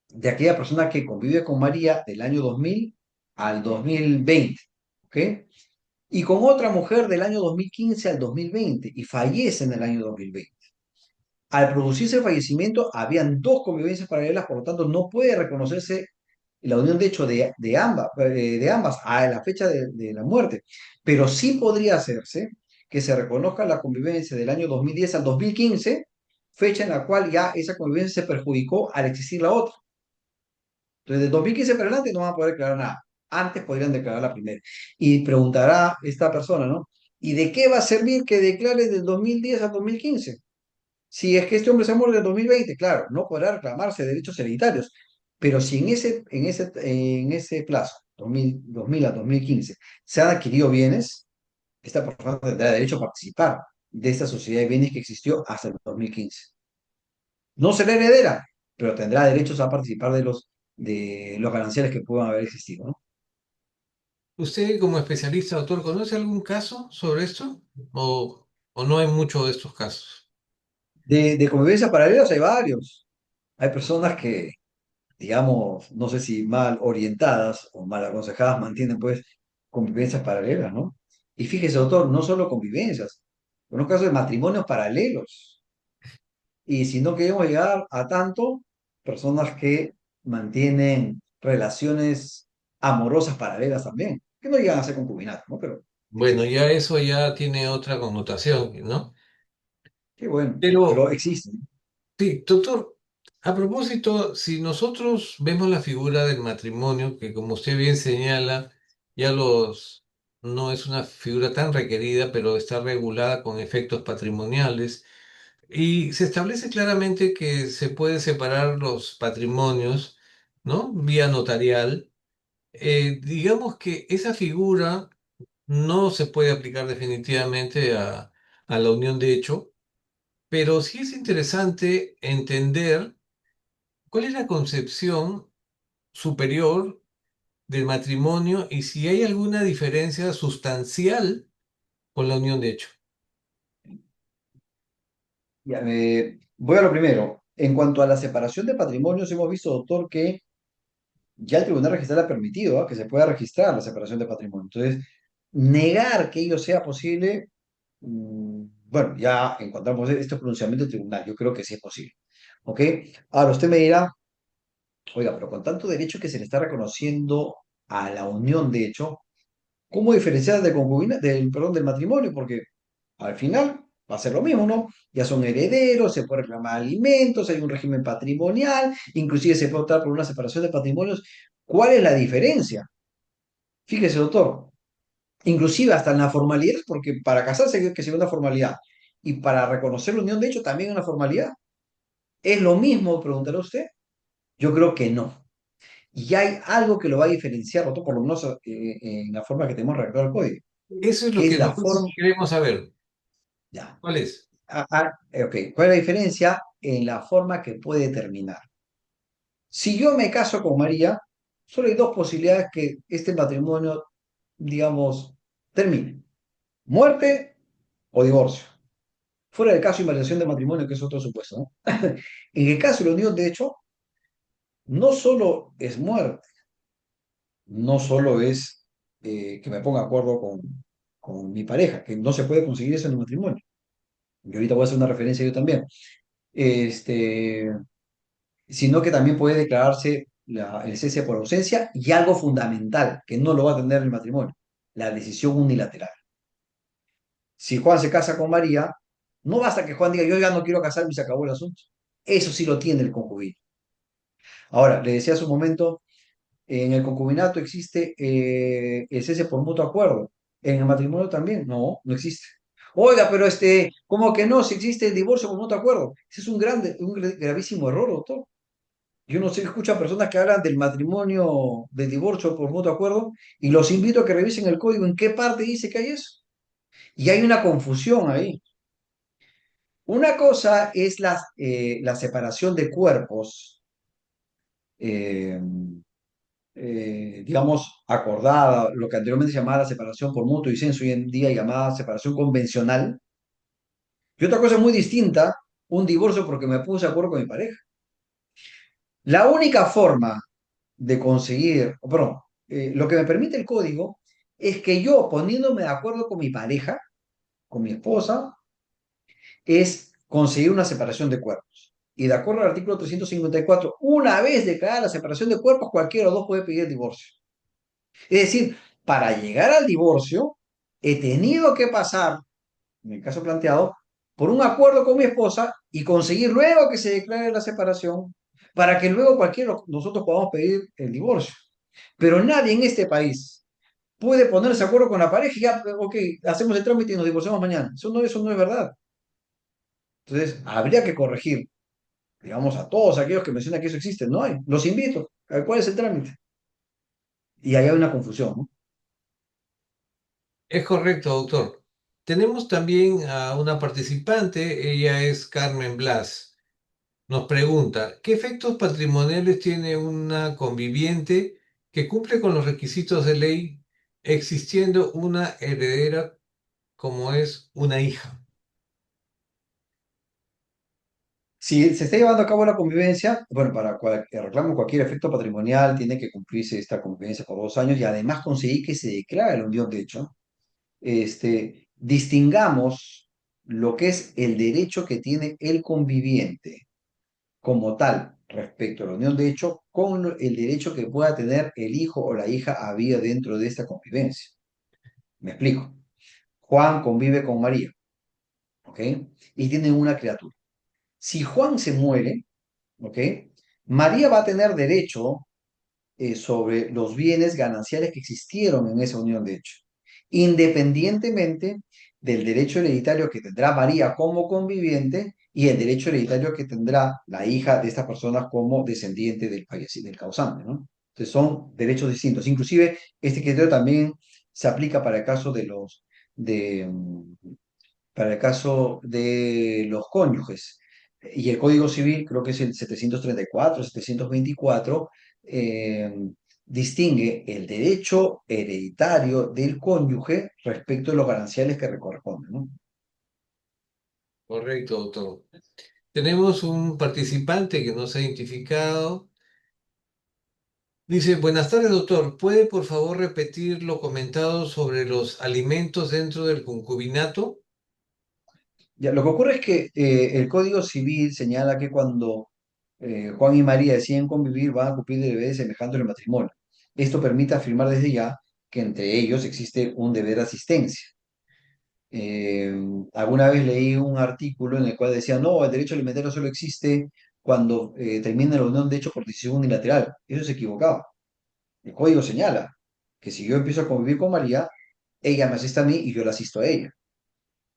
de aquella persona que convive con María del año 2000 al 2020, ¿ok? Y con otra mujer del año 2015 al 2020 y fallece en el año 2020. Al producirse el fallecimiento, habían dos convivencias paralelas, por lo tanto, no puede reconocerse la unión de hecho de ambas a la fecha de la muerte, pero sí podría hacerse que se reconozca la convivencia del año 2010 al 2015, fecha en la cual ya esa convivencia se perjudicó al existir la otra. Entonces, del 2015 para adelante no van a poder declarar nada. Antes podrían declarar la primera. Y preguntará esta persona, ¿no? ¿Y de qué va a servir que declare del 2010 al 2015? Si es que este hombre se muere en el 2020, claro, no podrá reclamarse derechos hereditarios. Pero si en ese plazo, 2000 a 2015, se han adquirido bienes, esta persona tendrá derecho a participar de esta sociedad de bienes que existió hasta el 2015. No será heredera, pero tendrá derechos a participar de los gananciales que puedan haber existido, ¿no? ¿Usted como especialista, doctor, conoce algún caso sobre esto? ¿O no hay mucho de estos casos? De convivencias paralelas hay varios. Hay personas que, digamos, no sé si mal orientadas o mal aconsejadas mantienen pues convivencias paralelas, ¿no? Y fíjese, doctor, no solo convivencias, en casos de matrimonios paralelos. Y si no queremos llegar a tanto, personas que mantienen relaciones amorosas paralelas también, que no llegan a ser concubinatos, ¿no? Pero Bueno, existen. ya eso ya tiene otra connotación, ¿no? Qué bueno, pero Pero existen. sí, doctor, a propósito, si nosotros vemos la figura del matrimonio, que como usted bien señala, ya no es una figura tan requerida, pero está regulada con efectos patrimoniales, y se establece claramente que se puede separar los patrimonios, ¿no? Vía notarial. Digamos que esa figura no se puede aplicar definitivamente a la unión de hecho, pero sí es interesante entender cuál es la concepción superior del matrimonio y si hay alguna diferencia sustancial con la unión de hecho. Ya, voy a lo primero. En cuanto a la separación de patrimonios, hemos visto, doctor, que ya el Tribunal Registral ha permitido, que se pueda registrar la separación de patrimonio. Entonces, negar que ello sea posible, bueno, ya encontramos estos pronunciamientos del tribunal. Yo creo que sí es posible. ¿Ok? Ahora, usted me dirá, oiga, pero con tanto derecho que se le está reconociendo a la unión, de hecho, ¿cómo diferenciar perdón, del matrimonio? Porque al final va a ser lo mismo, ¿no? Ya son herederos, se puede reclamar alimentos, hay un régimen patrimonial, inclusive se puede optar por una separación de patrimonios. ¿Cuál es la diferencia? Fíjese, doctor. inclusive hasta en la formalidad, porque para casarse hay que ser una formalidad, y para reconocer la unión de hecho también es una formalidad. ¿Es lo mismo, preguntará usted? Yo creo que no. Y hay algo que lo va a diferenciar, o por lo menos en la forma que tenemos redactado el código, Eso es lo que es que la nosotros forma... queremos saber. Ya. ¿Cuál es? Ok, ¿cuál es la diferencia? En la forma que puede terminar. Si yo me caso con María, solo hay dos posibilidades que este matrimonio, digamos, termine. Muerte o divorcio. Fuera del caso de invalidación de matrimonio, que es otro supuesto, ¿no? En el caso de la unión, de hecho, no solo es muerte, no solo es que me ponga de acuerdo con mi pareja, que no se puede conseguir eso en el matrimonio. Y ahorita voy a hacer una referencia yo también. Este, sino que también puede declararse el cese por ausencia y algo fundamental, que no lo va a tener el matrimonio, la decisión unilateral. Si Juan se casa con María, no basta que Juan diga, yo ya no quiero casarme y se acabó el asunto. Eso sí lo tiene el concubino. Ahora, le decía hace un momento, en el concubinato existe el cese por mutuo acuerdo. En el matrimonio también, no, no existe. Oiga, pero ¿cómo que no? Si existe el divorcio por mutuo acuerdo. Ese es un gravísimo error, doctor. Yo no sé, escucho a personas que hablan del matrimonio, del divorcio por mutuo acuerdo, y los invito a que revisen el código en qué parte dice que hay eso. Y hay una confusión ahí. Una cosa es la separación de cuerpos, eh, digamos, acordada, lo que anteriormente se llamaba la separación por mutuo disenso, hoy en día llamada separación convencional. Y otra cosa muy distinta, un divorcio porque me puse de acuerdo con mi pareja. La única forma de conseguir, o perdón, lo que me permite el código es que yo poniéndome de acuerdo con mi pareja, con mi esposa, es conseguir una separación de cuerpos. Y de acuerdo al artículo 354, una vez declarada la separación de cuerpos, cualquiera de los dos puede pedir el divorcio. Es decir, para llegar al divorcio, he tenido que pasar, en el caso planteado, por un acuerdo con mi esposa y conseguir luego que se declare la separación, para que luego cualquiera de nosotros podamos pedir el divorcio. Pero nadie en este país puede ponerse de acuerdo con la pareja y ya, ok, hacemos el trámite y nos divorciamos mañana. Eso no es verdad. Entonces, habría que corregir, digamos, a todos aquellos que mencionan que eso existe. No hay. Los invito. A ver, ¿cuál es el trámite? Y ahí hay una confusión, ¿no? Es correcto, doctor. Tenemos también a una participante, ella es Carmen Blas. Nos pregunta, ¿qué efectos patrimoniales tiene una conviviente que cumple con los requisitos de ley existiendo una heredera como es una hija? Si se está llevando a cabo la convivencia, bueno, para que reclamo cualquier efecto patrimonial, tiene que cumplirse esta convivencia por 2 años y además conseguir que se declare la unión de hecho. Distingamos lo que es el derecho que tiene el conviviente como tal respecto a la unión de hecho con el derecho que pueda tener el hijo o la hija había dentro de esta convivencia. Me explico. Juan convive con María, ¿ok? Y tienen una criatura. Si Juan se muere, ¿ok? María va a tener derecho sobre los bienes gananciales que existieron en esa unión de hecho, independientemente del derecho hereditario que tendrá María como conviviente y el derecho hereditario que tendrá la hija de estas personas como descendiente del fallecido, del causante, ¿no? Entonces son derechos distintos. Inclusive este criterio también se aplica para el caso de, mm, para el caso de los cónyuges. Y el Código Civil, creo que es el 734, 724, eh, distingue el derecho hereditario del cónyuge respecto de los gananciales que le corresponden, ¿no? Correcto, doctor. Tenemos un participante que no se ha identificado. Dice, buenas tardes, doctor. ¿Puede por favor repetir lo comentado sobre los alimentos dentro del concubinato? Ya, lo que ocurre es que el Código Civil señala que cuando Juan y María deciden convivir, van a cumplir deberes semejantes al matrimonio. Esto permite afirmar desde ya que entre ellos existe un deber de asistencia. Eh, Alguna vez leí un artículo en el cual decía, no, el derecho alimentario solo existe cuando termina la unión de hecho por decisión unilateral. Eso es equivocado. El código señala que si yo empiezo a convivir con María, ella me asiste a mí y yo la asisto a ella.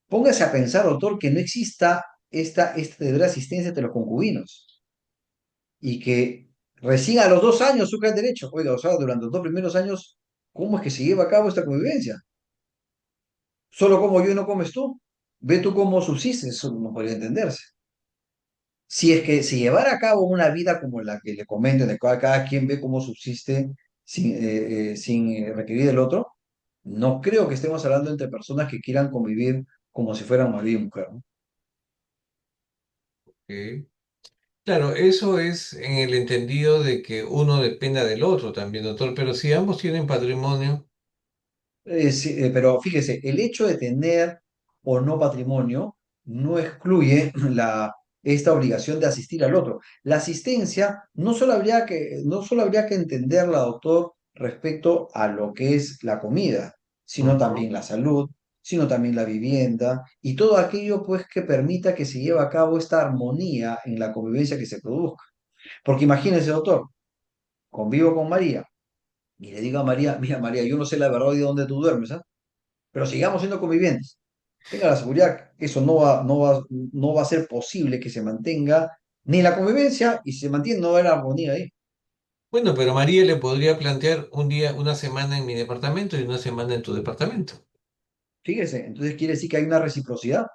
Póngase a pensar, doctor, que no exista esta deber de asistencia entre los concubinos y que recién a los 2 años surja el derecho. Oiga, o sea, durante los 2 primeros años, ¿cómo es que se lleva a cabo esta convivencia? Solo como yo y no comes tú. Ve tú cómo subsistes, eso no podría entenderse. Si es que se llevara a cabo una vida como la que le comento, en la cual cada quien ve cómo subsiste sin requerir del otro, no creo que estemos hablando entre personas que quieran convivir como si fueran marido y mujer, ¿no? ¿Ok? Claro, eso es en el entendido de que uno dependa del otro también, doctor, pero si ambos tienen patrimonio, Sí, pero fíjese, el hecho de tener o no patrimonio no excluye esta obligación de asistir al otro. La asistencia no solo habría que entenderla, doctor, respecto a lo que es la comida, sino ujú, también la salud, sino también la vivienda y todo aquello pues que permita que se lleve a cabo esta armonía en la convivencia que se produzca. Porque imagínese, doctor, convivo con María y le digo a María, mira María, yo no sé la verdad de dónde tú duermes, ¿ah? Pero sigamos siendo convivientes. Tenga la seguridad que eso no va a ser posible que se mantenga ni la convivencia y si se mantiene no va a haber armonía ahí. bueno, pero María le podría plantear un día, una semana en mi departamento y una semana en tu departamento. Fíjese, entonces quiere decir que hay una reciprocidad.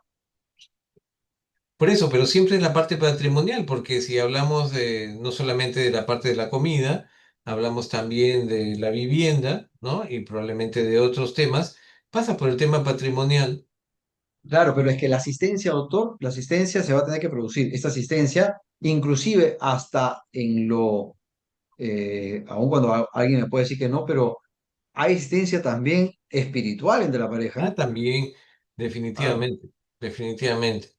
Por eso, pero siempre en la parte patrimonial, porque si hablamos de no solamente de la parte de la comida, hablamos también de la vivienda, ¿no? Y probablemente de otros temas, pasa por el tema patrimonial. Claro, pero es que la asistencia, doctor, la asistencia se va a tener que producir. Esta asistencia, inclusive hasta aun cuando alguien me puede decir que no, pero hay asistencia también espiritual entre la pareja. Ah, también, Claro. definitivamente, definitivamente.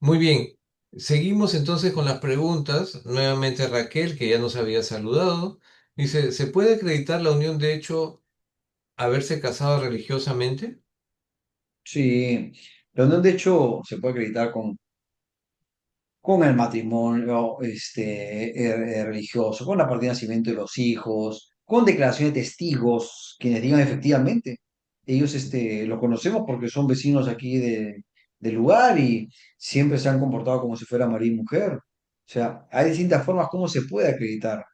Muy bien, seguimos entonces con las preguntas. Nuevamente Raquel, que ya nos había saludado, dice, ¿se puede acreditar la unión de hecho haberse casado religiosamente? Sí, la unión de hecho se puede acreditar con el matrimonio religioso, con la partida de nacimiento de los hijos, con declaraciones de testigos, quienes digan efectivamente. Ellos lo conocemos porque son vecinos aquí del lugar y siempre se han comportado como si fuera marido y mujer. O sea, hay distintas formas como se puede acreditar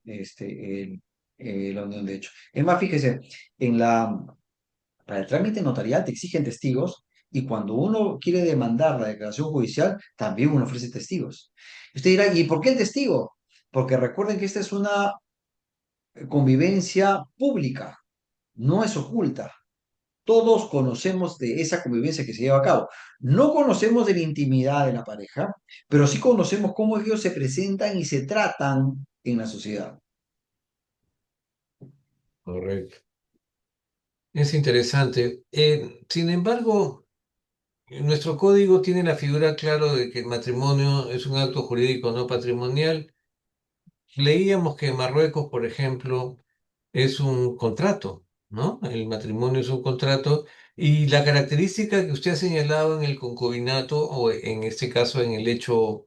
la unión de hecho. Es más, fíjese, en para el trámite notarial te exigen testigos y cuando uno quiere demandar la declaración judicial, también uno ofrece testigos. Usted dirá, ¿y por qué el testigo? Porque recuerden que esta es una convivencia pública, no es oculta. Todos conocemos de esa convivencia que se lleva a cabo. No conocemos de la intimidad de la pareja, pero sí conocemos cómo ellos se presentan y se tratan en la sociedad. Correcto. Es interesante. Sin embargo, nuestro código tiene la figura claro de que el matrimonio es un acto jurídico no patrimonial. Leíamos que en Marruecos, por ejemplo, es un contrato, ¿no? El matrimonio es un contrato y la característica que usted ha señalado en el concubinato o en este caso en el hecho,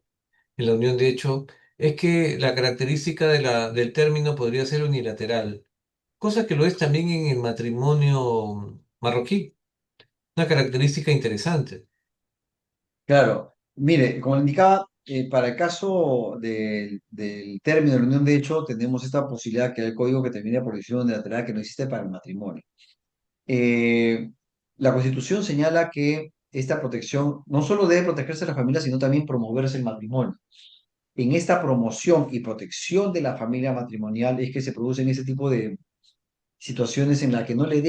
en la unión de hecho, es que la característica del término podría ser unilateral, cosa que lo es también en el matrimonio marroquí, una característica interesante. Claro, mire, como le indicaba, para el caso del término de la unión de hecho, tenemos esta posibilidad que es el código que termina por decisión unilateral que no existe para el matrimonio. Eh, la Constitución señala que esta protección no solo debe protegerse a la familia, sino también promoverse el matrimonio. En esta promoción y protección de la familia matrimonial es que se producen ese tipo de situaciones en las que no le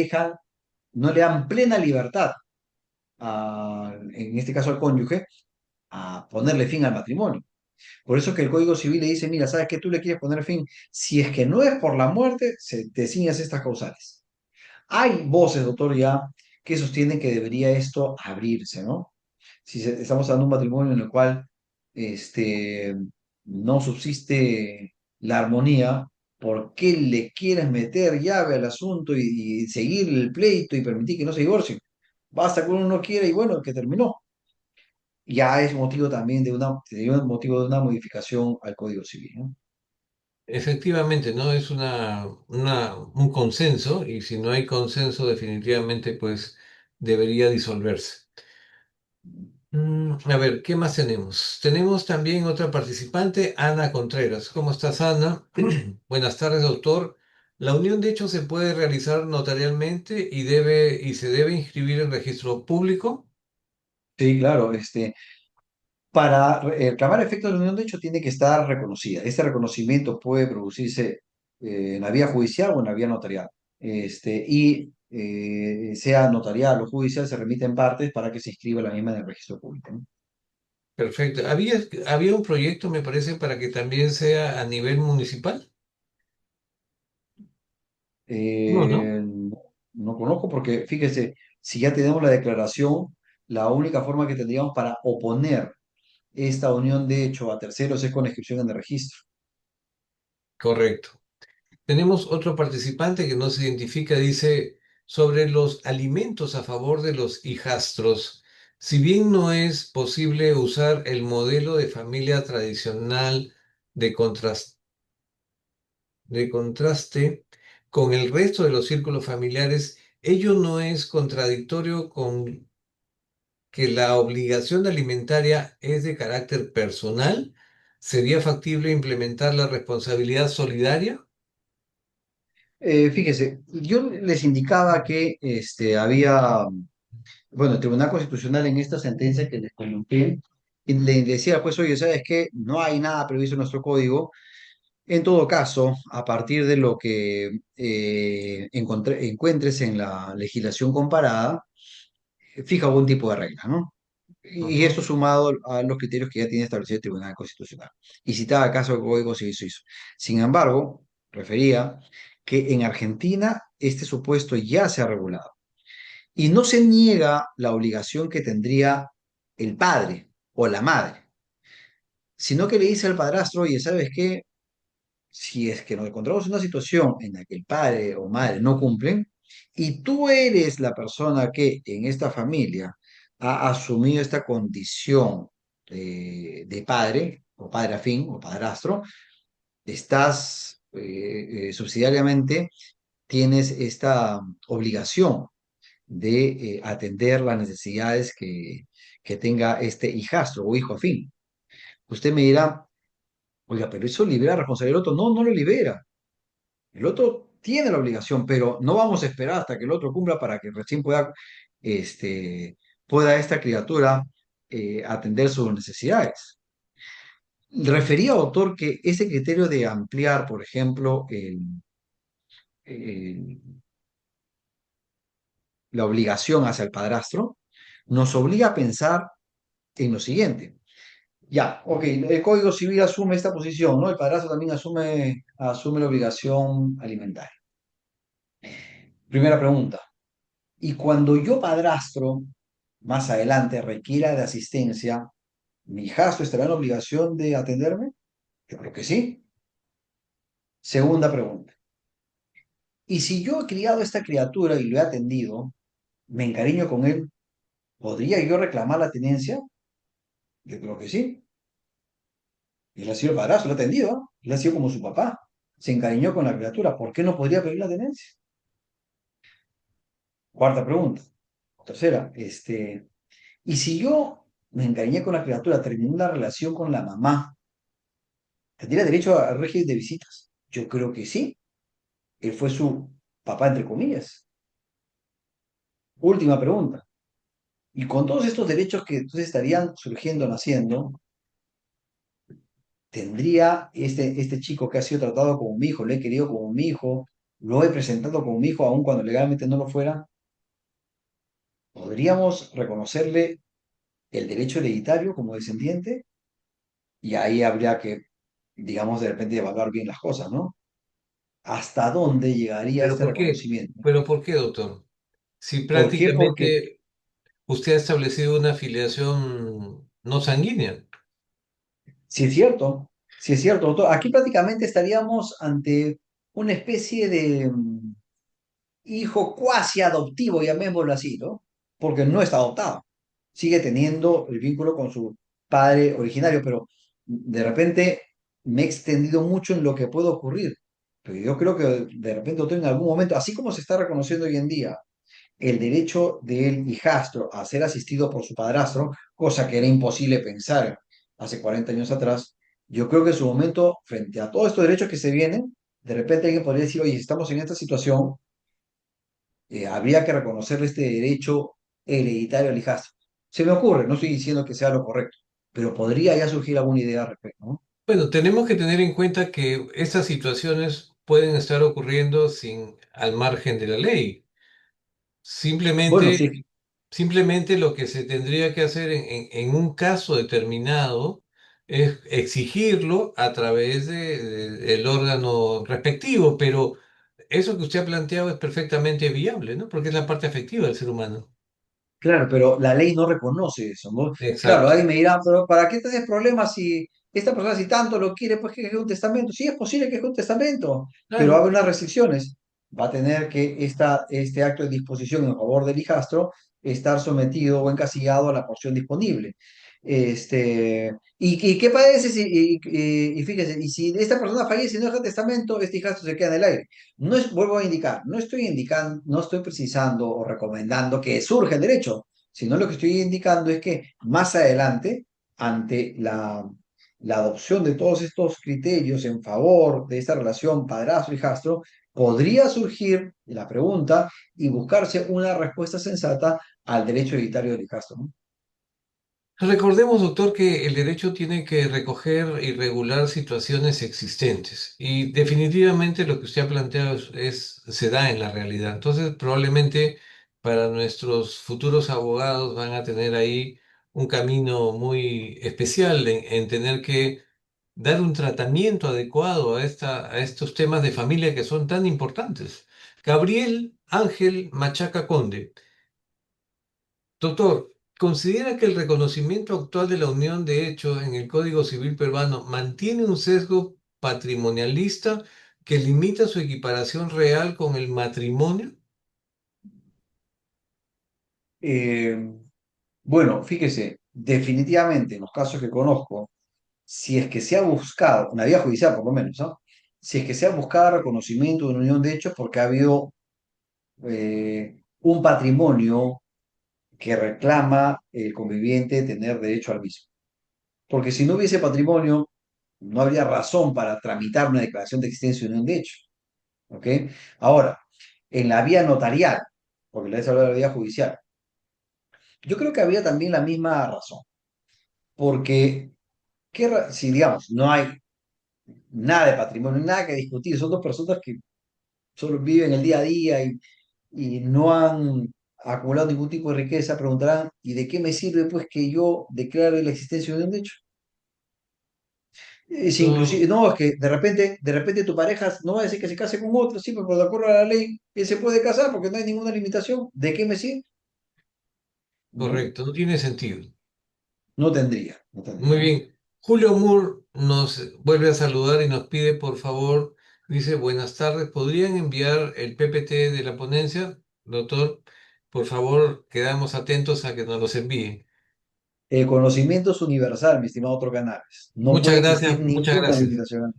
dan plena libertad, en este caso al cónyuge, a ponerle fin al matrimonio. Por eso que el Código Civil le dice, mira, ¿sabes qué? Tú le quieres poner fin. Si es que no es por la muerte, te ciñas estas causales. Hay voces, doctor, ya que sostienen que debería esto abrirse, ¿no? Si estamos hablando de un matrimonio en el cual no subsiste la armonía, ¿por qué le quieres meter llave al asunto y seguir el pleito y permitir que no se divorcien? Basta que uno no quiera y bueno, que terminó. Ya es motivo también sería un motivo de una modificación al Código Civil, ¿no? efectivamente, ¿no? Es un consenso y si no hay consenso, definitivamente, pues debería disolverse. A ver, ¿qué más tenemos? Tenemos también otra participante, Ana Contreras. ¿Cómo estás, Ana? Buenas tardes, doctor. La unión de hecho se puede realizar notarialmente y se debe inscribir en registro público. Sí, claro, para reclamar efectos de la unión de hecho tiene que estar reconocida. Este reconocimiento puede producirse en la vía judicial o en la vía notarial. Sea notarial o judicial, se remiten partes para que se inscriba la misma en el registro público, ¿no? Perfecto. Había un proyecto, me parece, para que también sea a nivel municipal. No, ¿no? No conozco porque, fíjese, si ya tenemos la declaración, la única forma que tendríamos para oponer esta unión de hecho a terceros es con inscripción en el registro. Correcto. Tenemos otro participante que no se identifica, dice, sobre los alimentos a favor de los hijastros. Si bien no es posible usar el modelo de familia tradicional de de contraste con el resto de los círculos familiares, ello no es contradictorio con que la obligación alimentaria es de carácter personal. ¿Sería factible implementar la responsabilidad solidaria? Fíjese, yo les indicaba que bueno, el Tribunal Constitucional en esta sentencia que les comenté, y le decía, pues, oye, ¿sabes qué? No hay nada previsto en nuestro código. En todo caso, a partir de lo que encuentres en la legislación comparada, fija algún tipo de regla, ¿no? Y Ujú. esto sumado a los criterios que ya tiene establecido el Tribunal Constitucional. Y citaba caso el Código Civil Suizo. Sin embargo, refería que en Argentina este supuesto ya se ha regulado. Y no se niega la obligación que tendría el padre o la madre, sino que le dice al padrastro, oye, ¿sabes qué? Si es que nos encontramos en una situación en la que el padre o madre no cumplen y tú eres la persona que en esta familia ha asumido esta condición de padre o padre afín o padrastro, estás subsidiariamente, tienes esta obligación de atender las necesidades que tenga este hijastro o hijo afín. Usted me dirá, oiga, pero eso libera responsabilidad del otro. No, no lo libera. El otro tiene la obligación, pero no vamos a esperar hasta que el otro cumpla para que recién este, pueda esta criatura atender sus necesidades. Refería, autor, que ese criterio de ampliar, por ejemplo, el- la obligación hacia el padrastro, nos obliga a pensar en lo siguiente. Ya, ok, el Código Civil asume esta posición, ¿no? El padrastro también asume la obligación alimentaria. Primera pregunta. Y cuando yo padrastro, más adelante, requiera de asistencia, ¿mi hijastro estará en la obligación de atenderme? Yo creo que sí. Segunda pregunta. Y si yo he criado a esta criatura y lo he atendido, me encariño con él, ¿podría yo reclamar la tenencia? Yo creo que sí. Él ha sido el padrastro, lo ha atendido, ¿no? Él ha sido como su papá. Se encariñó con la criatura. ¿Por qué no podría pedir la tenencia? Cuarta pregunta. Tercera, y si yo me encariñé con la criatura, terminé la relación con la mamá, ¿tendría derecho al régimen de visitas? Yo creo que sí. Él fue su papá, entre comillas. Última pregunta. Y con todos estos derechos que entonces estarían surgiendo, naciendo, ¿tendría este chico que ha sido tratado como mi hijo, lo he querido como mi hijo, lo he presentado como mi hijo, aun cuando legalmente no lo fuera? ¿Podríamos reconocerle el derecho hereditario como descendiente? Y ahí habría que, digamos, de repente evaluar bien las cosas, ¿no? ¿Hasta dónde llegaría ¿Pero este por qué? reconocimiento? ¿Pero por qué, doctor? Si ¿Por qué? Porque prácticamente usted ha establecido una afiliación no sanguínea. si es cierto, si es cierto, doctor, aquí prácticamente estaríamos ante una especie de hijo cuasi adoptivo, llamémoslo así, ¿no? Porque no está adoptado. Sigue teniendo el vínculo con su padre originario, pero de repente me he extendido mucho en lo que puede ocurrir. Pero yo creo que de repente doctor, en algún momento, así como se está reconociendo hoy en día el derecho del hijastro a ser asistido por su padrastro, cosa que era imposible pensar hace 40 años atrás, yo creo que en su momento, frente a todos estos derechos que se vienen, de repente alguien podría decir, oye, si estamos en esta situación, habría que reconocerle este derecho hereditario al hijastro. Se me ocurre, no estoy diciendo que sea lo correcto, pero podría ya surgir alguna idea al respecto, ¿no? Bueno, tenemos que tener en cuenta que estas situaciones pueden estar ocurriendo sin al margen de la ley. Bueno, Simplemente, sí, simplemente lo que se tendría que hacer en un caso determinado es exigirlo a través del órgano respectivo, pero eso que usted ha planteado es perfectamente viable, ¿no? Porque es la parte afectiva del ser humano. claro, pero la ley no reconoce eso, ¿no? Claro, Exacto. alguien me dirá, pero ¿para qué te haces problemas si esta persona si tanto lo quiere, pues que deje un testamento? Sí, es posible que deje un testamento, pero va a Claro. haber unas restricciones. Va a tener que este acto de disposición en favor del hijastro estar sometido o encasillado a la porción disponible. ¿Y qué parece si, y fíjese, y si esta persona fallece y no deja testamento, este hijastro se queda en el aire? No es, vuelvo a indicar, no estoy indicando, no estoy precisando o recomendando que surja el derecho, sino lo que estoy indicando es que más adelante, ante la adopción de todos estos criterios en favor de esta relación padrastro-hijastro, podría surgir la pregunta y buscarse una respuesta sensata al derecho hereditario del hijastro, ¿no? Recordemos, doctor, que el derecho tiene que recoger y regular situaciones existentes y definitivamente lo que usted ha planteado se da en la realidad. Entonces, probablemente para nuestros futuros abogados van a tener ahí un camino muy especial en tener que dar un tratamiento adecuado a estos temas de familia que son tan importantes. Gabriel Ángel Machaca Conde. Doctor, ¿considera que el reconocimiento actual de la unión de hecho en el Código Civil peruano mantiene un sesgo patrimonialista que limita su equiparación real con el matrimonio? Eh, bueno, fíjese, definitivamente en los casos que conozco, si es que se ha buscado, una vía judicial por lo menos, ¿no? Si es que se ha buscado reconocimiento de una unión de hechos porque ha habido un patrimonio que reclama el conviviente tener derecho al mismo. Porque si no hubiese patrimonio, no habría razón para tramitar una declaración de existencia de unión de hecho. ¿Ok? Ahora, en la vía notarial, porque les he hablado de la vía judicial, yo creo que había también la misma razón. Porque, si digamos, no hay nada de patrimonio, nada que discutir, son dos personas que solo viven el día a día y no han acumulado ningún tipo de riqueza, preguntarán, ¿y de qué me sirve pues que yo declare la existencia de un derecho? Es inclusive, No, no, es que de repente tu pareja no va a decir que se case con otro, sí, pero de acuerdo a la ley, él se puede casar porque no hay ninguna limitación. ¿De qué me sirve? ¿No? correcto, no tiene sentido. No tendría, no Muy tendría, ¿no? bien. Julio Moore nos vuelve a saludar y nos pide, por favor, dice, buenas tardes, ¿podrían enviar el PPT de la ponencia? Doctor, por favor, quedamos atentos a que nos los envíen. El conocimiento es universal, mi estimado otro Canales. No Muchas puede gracias, existir muchas ninguna gracias. limitación.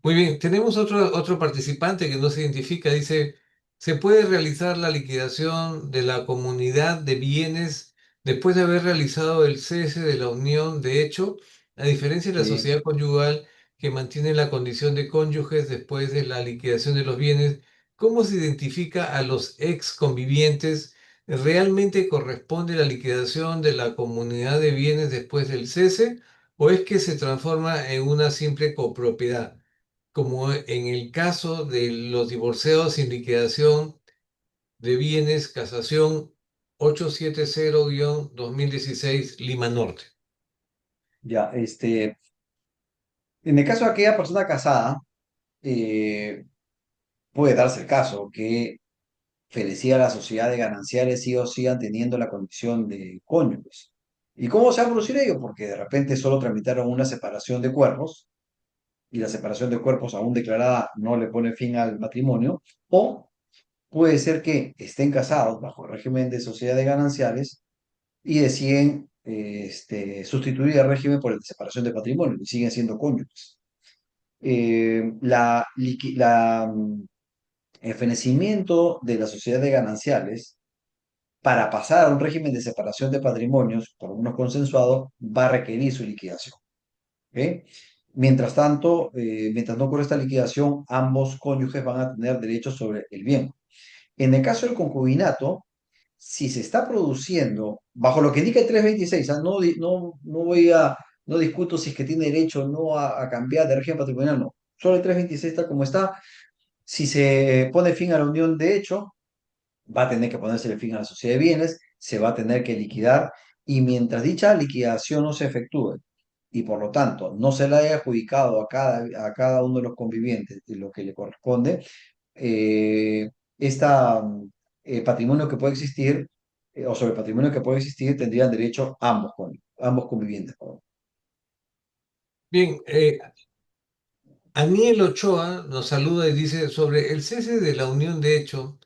Muy bien, tenemos otro participante que no se identifica. Dice, ¿se puede realizar la liquidación de la comunidad de bienes después de haber realizado el cese de la unión de hecho, a diferencia de la Sí. sociedad conyugal que mantiene la condición de cónyuges después de la liquidación de los bienes? ¿Cómo se identifica a los ex convivientes? ¿Realmente corresponde la liquidación de la comunidad de bienes después del cese o es que se transforma en una simple copropiedad, como en el caso de los divorciados sin liquidación de bienes, casación 870-2016, Lima Norte? Ya, en el caso de aquella persona casada, puede darse el caso que felicía a la sociedad de gananciales sí o sigan teniendo la condición de cónyuges. ¿Y cómo se va a producir ello? Porque de repente solo tramitaron una separación de cuerpos y la separación de cuerpos aún declarada no le pone fin al matrimonio, o puede ser que estén casados bajo el régimen de sociedad de gananciales y deciden sustituir el régimen por el de separación de patrimonio y siguen siendo cónyuges. el fenecimiento de la sociedad de gananciales para pasar a un régimen de separación de patrimonios, por lo menos consensuado, va a requerir su liquidación. ¿Ok? Mientras tanto, mientras no ocurra esta liquidación, ambos cónyuges van a tener derechos sobre el bien. En el caso del concubinato, si se está produciendo, bajo lo que indica el 326, ¿ah? No, no discuto si es que tiene derecho o no a cambiar de régimen patrimonial, no. Solo el 326 está como está. Si se pone fin a la unión de hecho, va a tener que ponerse fin a la sociedad de bienes, se va a tener que liquidar, y mientras dicha liquidación no se efectúe y por lo tanto no se le haya adjudicado a cada uno de los convivientes lo que le corresponde, eh, esta patrimonio que puede existir, o sobre el patrimonio que puede existir, tendrían derecho ambos convivientes. Perdón. Bien, Aniel Ochoa nos saluda y dice sobre el cese de la unión de hecho,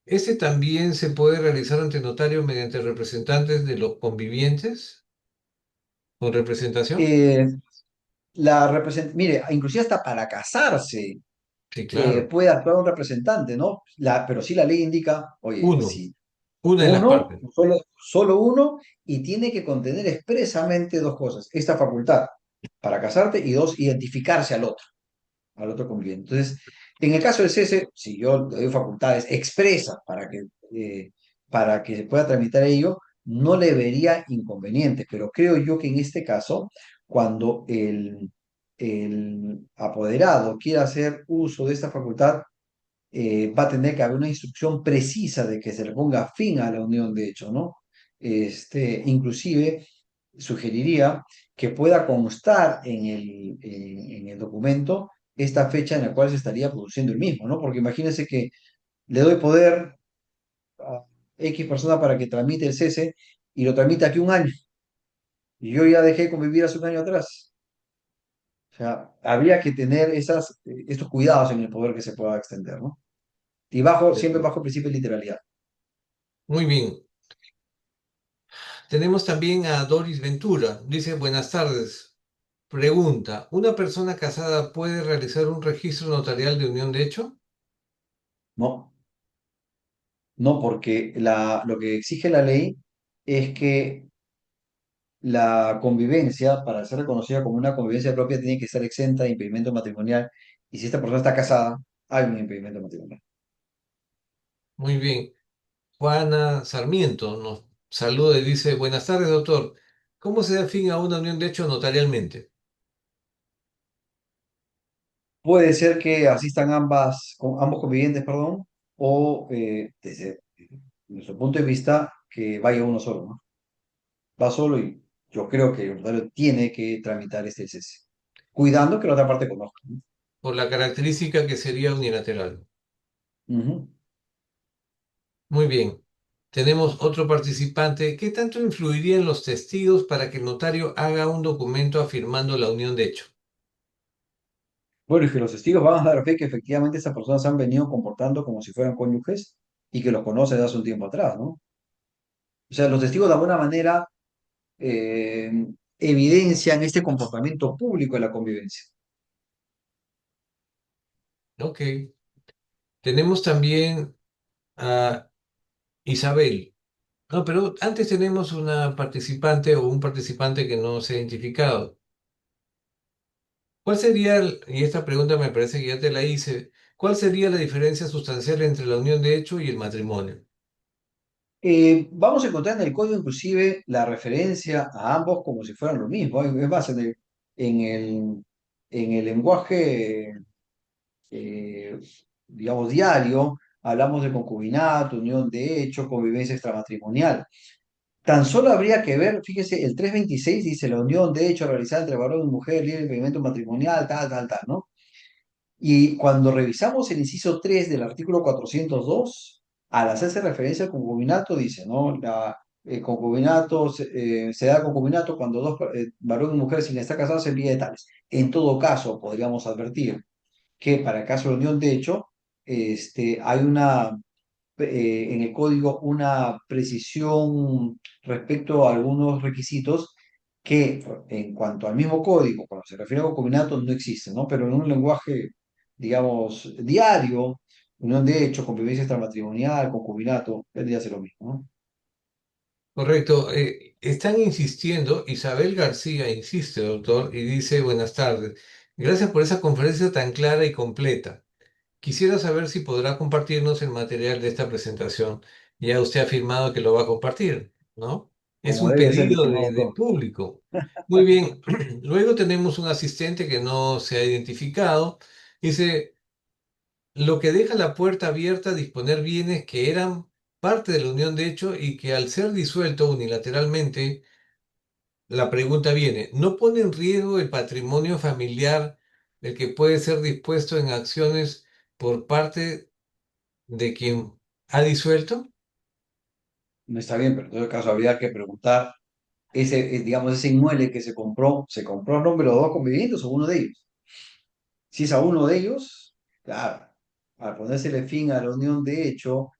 ¿este también se puede realizar ante notario mediante representantes de los convivientes con representación? Eh, Mire, inclusive hasta para casarse Sí, claro. puede actuar un representante, ¿no? Pero sí la ley indica, oye, Uno, si una de las uno, partes. solo uno, y tiene que contener expresamente dos cosas, esta facultad para casarte y dos, identificarse al otro conviviente. Entonces, en el caso del cese, si yo le doy facultades expresas para que se pueda tramitar ello, no le vería inconveniente, pero creo yo que en este caso, cuando el apoderado quiera hacer uso de esta facultad, va a tener que haber una instrucción precisa de que se le ponga fin a la unión de hecho, ¿no? Inclusive sugeriría que pueda constar en el documento esta fecha en la cual se estaría produciendo el mismo, ¿no? Porque imagínense que le doy poder a X persona para que tramite el cese y lo tramite aquí un año, y yo ya dejé de convivir hace un año atrás. O sea, habría que tener estos cuidados en el poder que se pueda extender, ¿no? Y siempre bajo el principio de literalidad. Muy bien. Tenemos también a Doris Ventura. Dice, buenas tardes. Pregunta, ¿una persona casada puede realizar un registro notarial de unión de hecho? No, no, porque lo que exige la ley es que la convivencia, para ser reconocida como una convivencia propia, tiene que ser exenta de impedimento matrimonial. Y si esta persona está casada, hay un impedimento matrimonial. Muy bien. Juana Sarmiento nos saluda y dice, buenas tardes, doctor. ¿Cómo se da fin a una unión de hecho notarialmente? Puede ser que asistan ambos convivientes, perdón, o desde nuestro punto de vista, que vaya uno solo, ¿no? Va solo y yo creo que el notario tiene que tramitar este cese, cuidando que la otra parte conozca, ¿no? Por la característica que sería unilateral. Ujú. Muy bien. Tenemos otro participante. ¿Qué tanto influirían los testigos para que el notario haga un documento afirmando la unión de hecho? Bueno, y que los testigos van a dar fe que efectivamente esas personas se han venido comportando como si fueran cónyuges y que los conocen desde hace un tiempo atrás, ¿no? O sea, los testigos de alguna manera eh, evidencian este comportamiento público de la convivencia. Ok. Tenemos también a Isabel. No, pero antes tenemos una participante o un participante que no se ha identificado. ¿Cuál sería, y esta pregunta me parece que ya te la hice, ¿cuál sería la diferencia sustancial entre la unión de hecho y el matrimonio? Vamos a encontrar en el código inclusive la referencia a ambos como si fueran lo mismo. Es más, en el, en el lenguaje, eh, digamos, diario, hablamos de concubinato, unión de hecho, convivencia extramatrimonial. Tan solo habría que ver, fíjese, el 326 dice la unión de hecho realizada entre varón y mujer, libre de impedimento matrimonial, tal, tal, tal, ¿no? Y cuando revisamos el inciso 3 del artículo 402, al hacerse referencia al concubinato, dice, ¿no? Se da concubinato cuando varón y mujer sin estar casados se envía de tales. En todo caso, podríamos advertir que para el caso de unión de hecho, hay en el código una precisión respecto a algunos requisitos que en cuanto al mismo código, cuando se refiere a concubinato, no existe, ¿no? Pero en un lenguaje, digamos, diario, unión de hecho, convivencia extramatrimonial, concubinato, vendría a ser lo mismo, ¿no? Correcto. Están insistiendo, Isabel García insiste, doctor, y dice, buenas tardes. Gracias por esa conferencia tan clara y completa. Quisiera saber si podrá compartirnos el material de esta presentación. Ya usted ha afirmado que lo va a compartir, ¿no? Es Como un debe ser, mi pedido estimado del doctor. público. Muy bien. Luego tenemos un asistente que no se ha identificado. Dice, lo que deja la puerta abierta a disponer bienes que eran parte de la unión de hecho y que al ser disuelto unilateralmente, la pregunta viene, ¿no pone en riesgo el patrimonio familiar el que puede ser dispuesto en acciones por parte de quien ha disuelto? No está bien, pero en todo caso habría que preguntar, digamos, ese inmueble que se compró a nombre de los dos convivientes o uno de ellos. Si es a uno de ellos, claro, al ponérsele fin a la unión de hecho,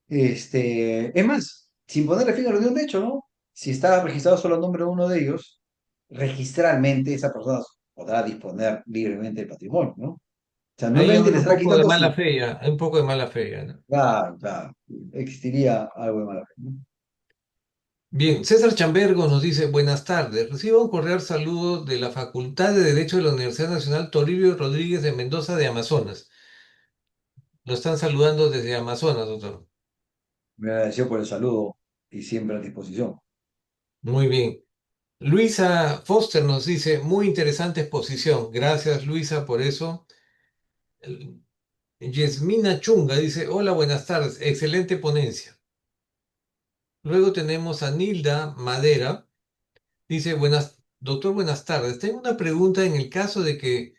es más, sin ponerle fin a la unión de hecho, ¿no? Si está registrado solo el nombre de uno de ellos, registralmente esa persona podrá disponer libremente del patrimonio, ¿no? O sea, Ahí nuevamente le habrá un estará poco de quitando mala su... fe ya, hay un poco de mala fe ya, ¿no? Claro, claro, existiría algo de mala fe, ¿no? Bien, César Chambergo nos dice, buenas tardes, recibo un cordial saludo de la Facultad de Derecho de la Universidad Nacional Toribio Rodríguez de Mendoza de Amazonas. Lo están saludando desde Amazonas, doctor. Me agradeció por el saludo y siempre a disposición. Muy bien. Luisa Foster nos dice, muy interesante exposición. Gracias, Luisa, por eso. Yesmina Chunga dice, hola, buenas tardes, excelente ponencia. Luego tenemos a Nilda Madera, dice, doctor, buenas tardes. Tengo una pregunta en el caso de que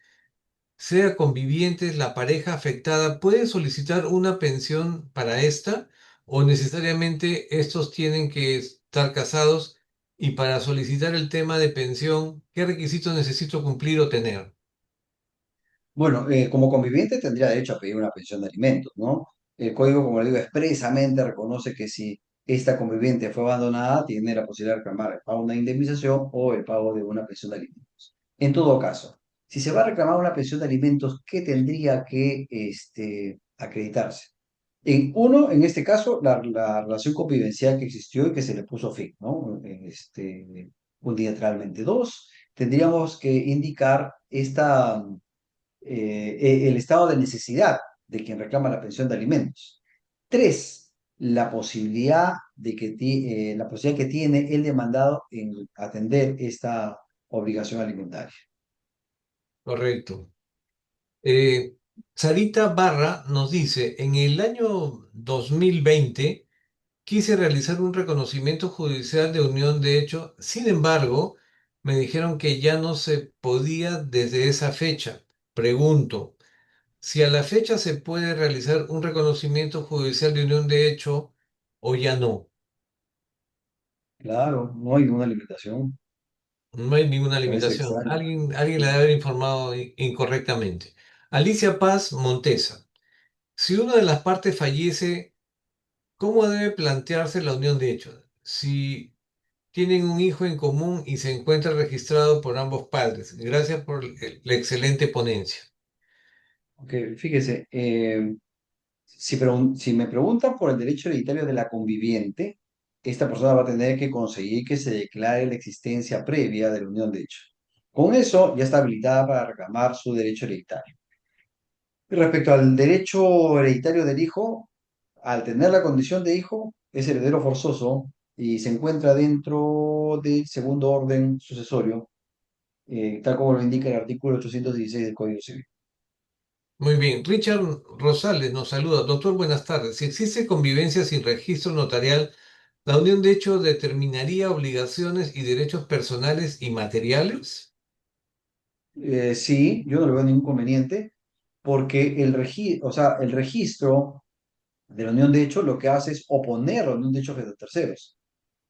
sea convivientes la pareja afectada, ¿puede solicitar una pensión para esta o necesariamente estos tienen que estar casados? Y para solicitar el tema de pensión, ¿qué requisitos necesito cumplir o tener? Bueno, como conviviente tendría derecho a pedir una pensión de alimentos, ¿no? El código, como le digo, expresamente reconoce que si esta conviviente fue abandonada, tiene la posibilidad de reclamar el pago de una indemnización o el pago de una pensión de alimentos. En todo caso, si se va a reclamar una pensión de alimentos, ¿qué tendría que acreditarse? En este caso, la relación convivencial que existió y que se le puso fin, ¿no? Unilateralmente. Dos, tendríamos que indicar el estado de necesidad de quien reclama la pensión de alimentos. Tres, la posibilidad que tiene el demandado en atender esta obligación alimentaria. Correcto. Sarita Barra nos dice, en el año 2020 quise realizar un reconocimiento judicial de unión de hecho, sin embargo, me dijeron que ya no se podía desde esa fecha. Pregunto, si a la fecha se puede realizar un reconocimiento judicial de unión de hecho o ya no. Claro, no hay ninguna limitación. No hay ninguna Parece limitación. extraño. Alguien le debe haber informado incorrectamente. Alicia Paz Montesa. Si una de las partes fallece, ¿cómo debe plantearse la unión de hecho? Si tienen un hijo en común y se encuentra registrado por ambos padres. Gracias por la excelente ponencia. Ok, fíjese, si me preguntan por el derecho hereditario de la conviviente, esta persona va a tener que conseguir que se declare la existencia previa de la unión de hecho. Con eso ya está habilitada para reclamar su derecho hereditario. Y respecto al derecho hereditario del hijo, al tener la condición de hijo, es heredero forzoso y se encuentra dentro del segundo orden sucesorio, tal como lo indica el artículo 816 del Código Civil. Muy bien. Richard Rosales nos saluda. Doctor, buenas tardes. Si existe convivencia sin registro notarial, ¿la unión de hecho determinaría obligaciones y derechos personales y materiales? Sí, yo no le veo ningún inconveniente, porque o sea, el registro de la unión de hecho lo que hace es oponer la unión de hecho frente a terceros,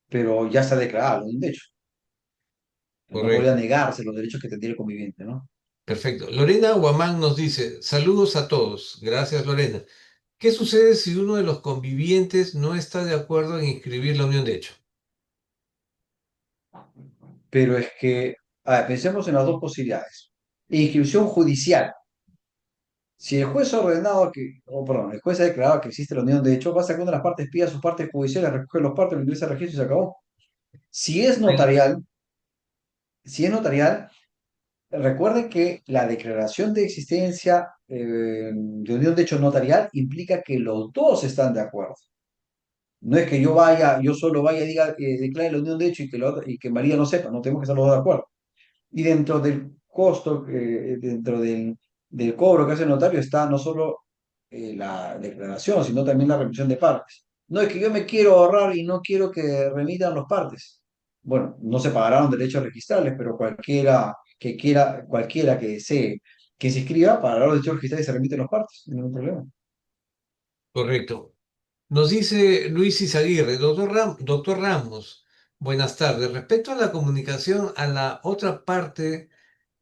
pero ya está declarada la unión de hecho. No podría Correcto. negarse los derechos que tendría el conviviente, ¿no? Perfecto. Lorena Guamán nos dice, saludos a todos. Gracias, Lorena. ¿Qué sucede si uno de los convivientes no está de acuerdo en inscribir la unión de hecho? pero es que, a ver, pensemos en las dos posibilidades. Inscripción judicial. Si el juez ha ordenado que, o perdón, el juez ha declarado que existe la unión de hecho, basta que una de las partes pida sus partes judiciales, recoge los partes, lo ingresa al registro y se acabó. Si es notarial, si es notarial, recuerde que la declaración de existencia de unión de hecho notarial implica que los dos están de acuerdo. No es que yo vaya, yo solo vaya y diga, declare la unión de hecho y que, y que María no sepa, no tenemos que estar los dos de acuerdo. Y dentro del costo, dentro del cobro que hace el notario está no solo la declaración, sino también la remisión de partes. No es que yo me quiero ahorrar y no quiero que remitan los partes. Bueno, no se pagarán los derechos registrales, pero cualquiera que quiera, cualquiera que desee que se inscriba, pagará los derechos registrales y se remiten los partes, no hay ningún problema. Correcto. Nos dice Luis Izaguirre, doctor Ramos, buenas tardes. Respecto a la comunicación a la otra parte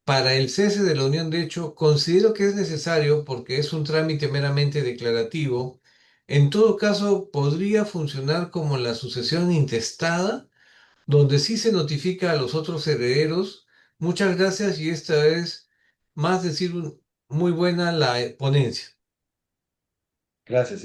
para el cese de la unión de hecho, considero que es necesario porque es un trámite meramente declarativo. En todo caso, podría funcionar como la sucesión intestada, donde sí se notifica a los otros herederos. Muchas gracias y esta es más decir muy buena la ponencia. Gracias.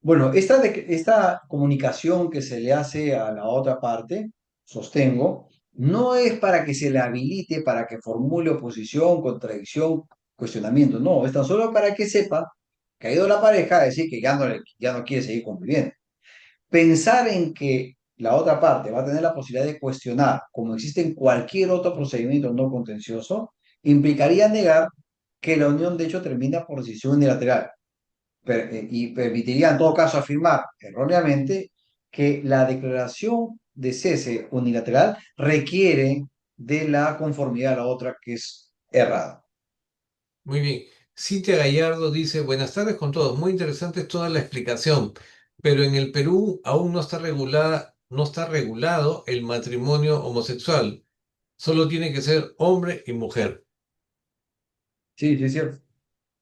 Bueno, esta comunicación que se le hace a la otra parte, sostengo, no es para que se le habilite, para que formule oposición, contradicción, cuestionamiento, no, es tan solo para que sepa que ha ido la pareja a decir que ya no quiere seguir conviviendo. Pensar en que la otra parte va a tener la posibilidad de cuestionar, como existe en cualquier otro procedimiento no contencioso, implicaría negar que la unión de hecho termina por decisión unilateral y permitiría en todo caso afirmar erróneamente que la declaración de cese unilateral requiere de la conformidad a la otra que es errada. Muy bien. Cintia Gallardo dice, buenas tardes con todos. Muy interesante toda la explicación, pero en el Perú aún no está regulado el matrimonio homosexual. Solo tiene que ser hombre y mujer. Sí, sí, es cierto,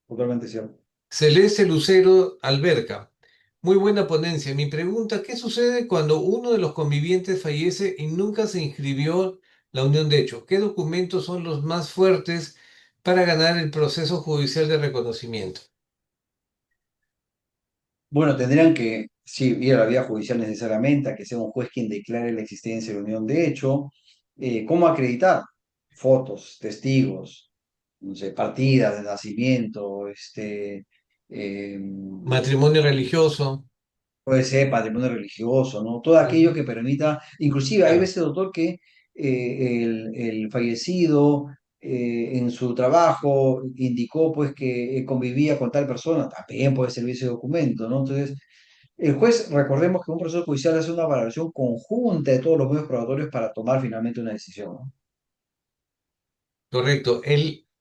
totalmente cierto. Celeste Lucero Alberca. Muy buena ponencia. Mi pregunta, ¿qué sucede cuando uno de los convivientes fallece y nunca se inscribió la unión de hecho? ¿Qué documentos son los más fuertes para ganar el proceso judicial de reconocimiento? Bueno, tendrían que, sí, ir a la vía judicial necesariamente, a que sea un juez quien declare la existencia de la unión de hecho. ¿Cómo acreditar? Fotos, testigos, no sé, partidas de nacimiento, eh, Matrimonio religioso. puede ser patrimonio religioso, ¿no? Todo aquello Ujú. que permita, inclusive hay Claro, veces, doctor, que el fallecido en su trabajo indicó pues que convivía con tal persona, también puede servir ese documento, ¿no? Entonces, el juez, recordemos que un proceso judicial hace una valoración conjunta de todos los medios probatorios para tomar finalmente una decisión, ¿no? correcto.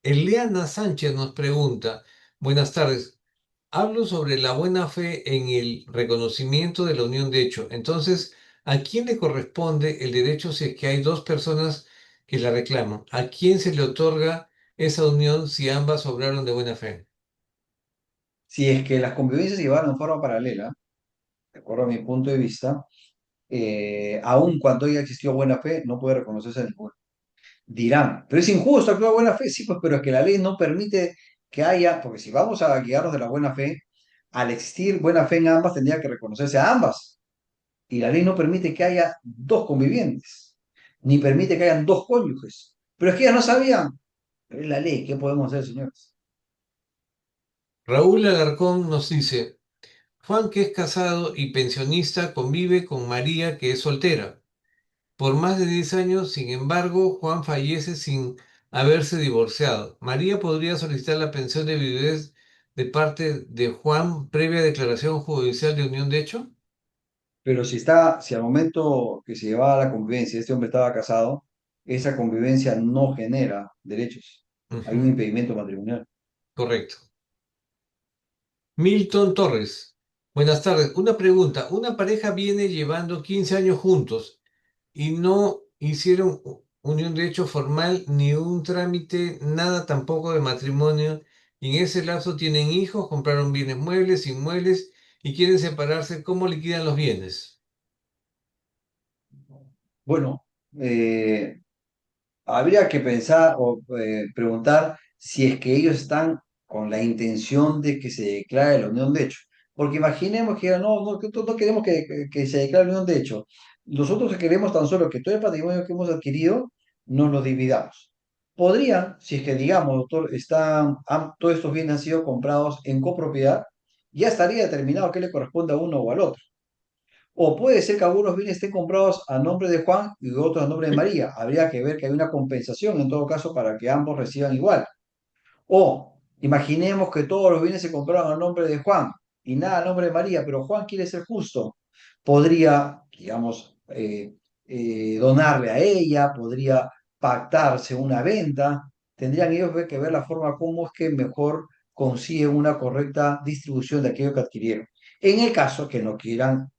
Eliana Sánchez nos pregunta, buenas tardes, hablo sobre la buena fe en el reconocimiento de la unión de hecho. Entonces, ¿a quién le corresponde el derecho si es que hay dos personas que la reclaman? ¿A quién se le otorga esa unión si ambas obraron de buena fe? Si es que las convivencias se llevaron en forma paralela, de acuerdo a mi punto de vista, aun cuando haya existido buena fe, no puede reconocerse a ninguno. Dirán, pero es injusto actuar de buena fe, sí, pues, pero es que la ley no permite que haya, porque si vamos a guiarnos de la buena fe, al existir buena fe en ambas, tendría que reconocerse a ambas. Y la ley no permite que haya dos convivientes, ni permite que hayan dos cónyuges. Pero es que ellas no sabían. Pero es la ley, ¿qué podemos hacer, señores? Raúl Alarcón nos dice, Juan, que es casado y pensionista, convive con María, que es soltera. Por más de 10 años, sin embargo, Juan fallece sin haberse divorciado. María podría solicitar la pensión de viudez de parte de Juan previa declaración judicial de unión de hecho. Pero si al momento que se llevaba la convivencia, este hombre estaba casado, esa convivencia no genera derechos. Hay un Ujú, impedimento matrimonial. correcto. Milton Torres. Buenas tardes. Una pregunta. Una pareja viene llevando 15 años juntos y no hicieron unión de hecho formal ni un trámite, nada tampoco de matrimonio. Y en ese lapso tienen hijos, compraron bienes muebles, inmuebles y quieren separarse. ¿Cómo liquidan los bienes? Bueno. eh, habría que pensar o preguntar si es que ellos están con la intención de que se declare la unión de hecho. Porque imaginemos que no, no, que no queremos que se declare la unión de hecho. Nosotros queremos tan solo que todo el patrimonio que hemos adquirido nos lo dividamos. Podrían, si es que digamos, doctor, todos estos bienes han sido comprados en copropiedad, ya estaría determinado qué le corresponde a uno o al otro. O puede ser que algunos bienes estén comprados a nombre de Juan y otros a nombre de María. Habría que ver que hay una compensación en todo caso para que ambos reciban igual. O imaginemos que todos los bienes se compraron a nombre de Juan y nada a nombre de María, pero Juan quiere ser justo. Podría, digamos, donarle a ella, podría pactarse una venta. Tendrían ellos que ver la forma como es que mejor consiguen una correcta distribución de aquello que adquirieron. En el caso que no quieran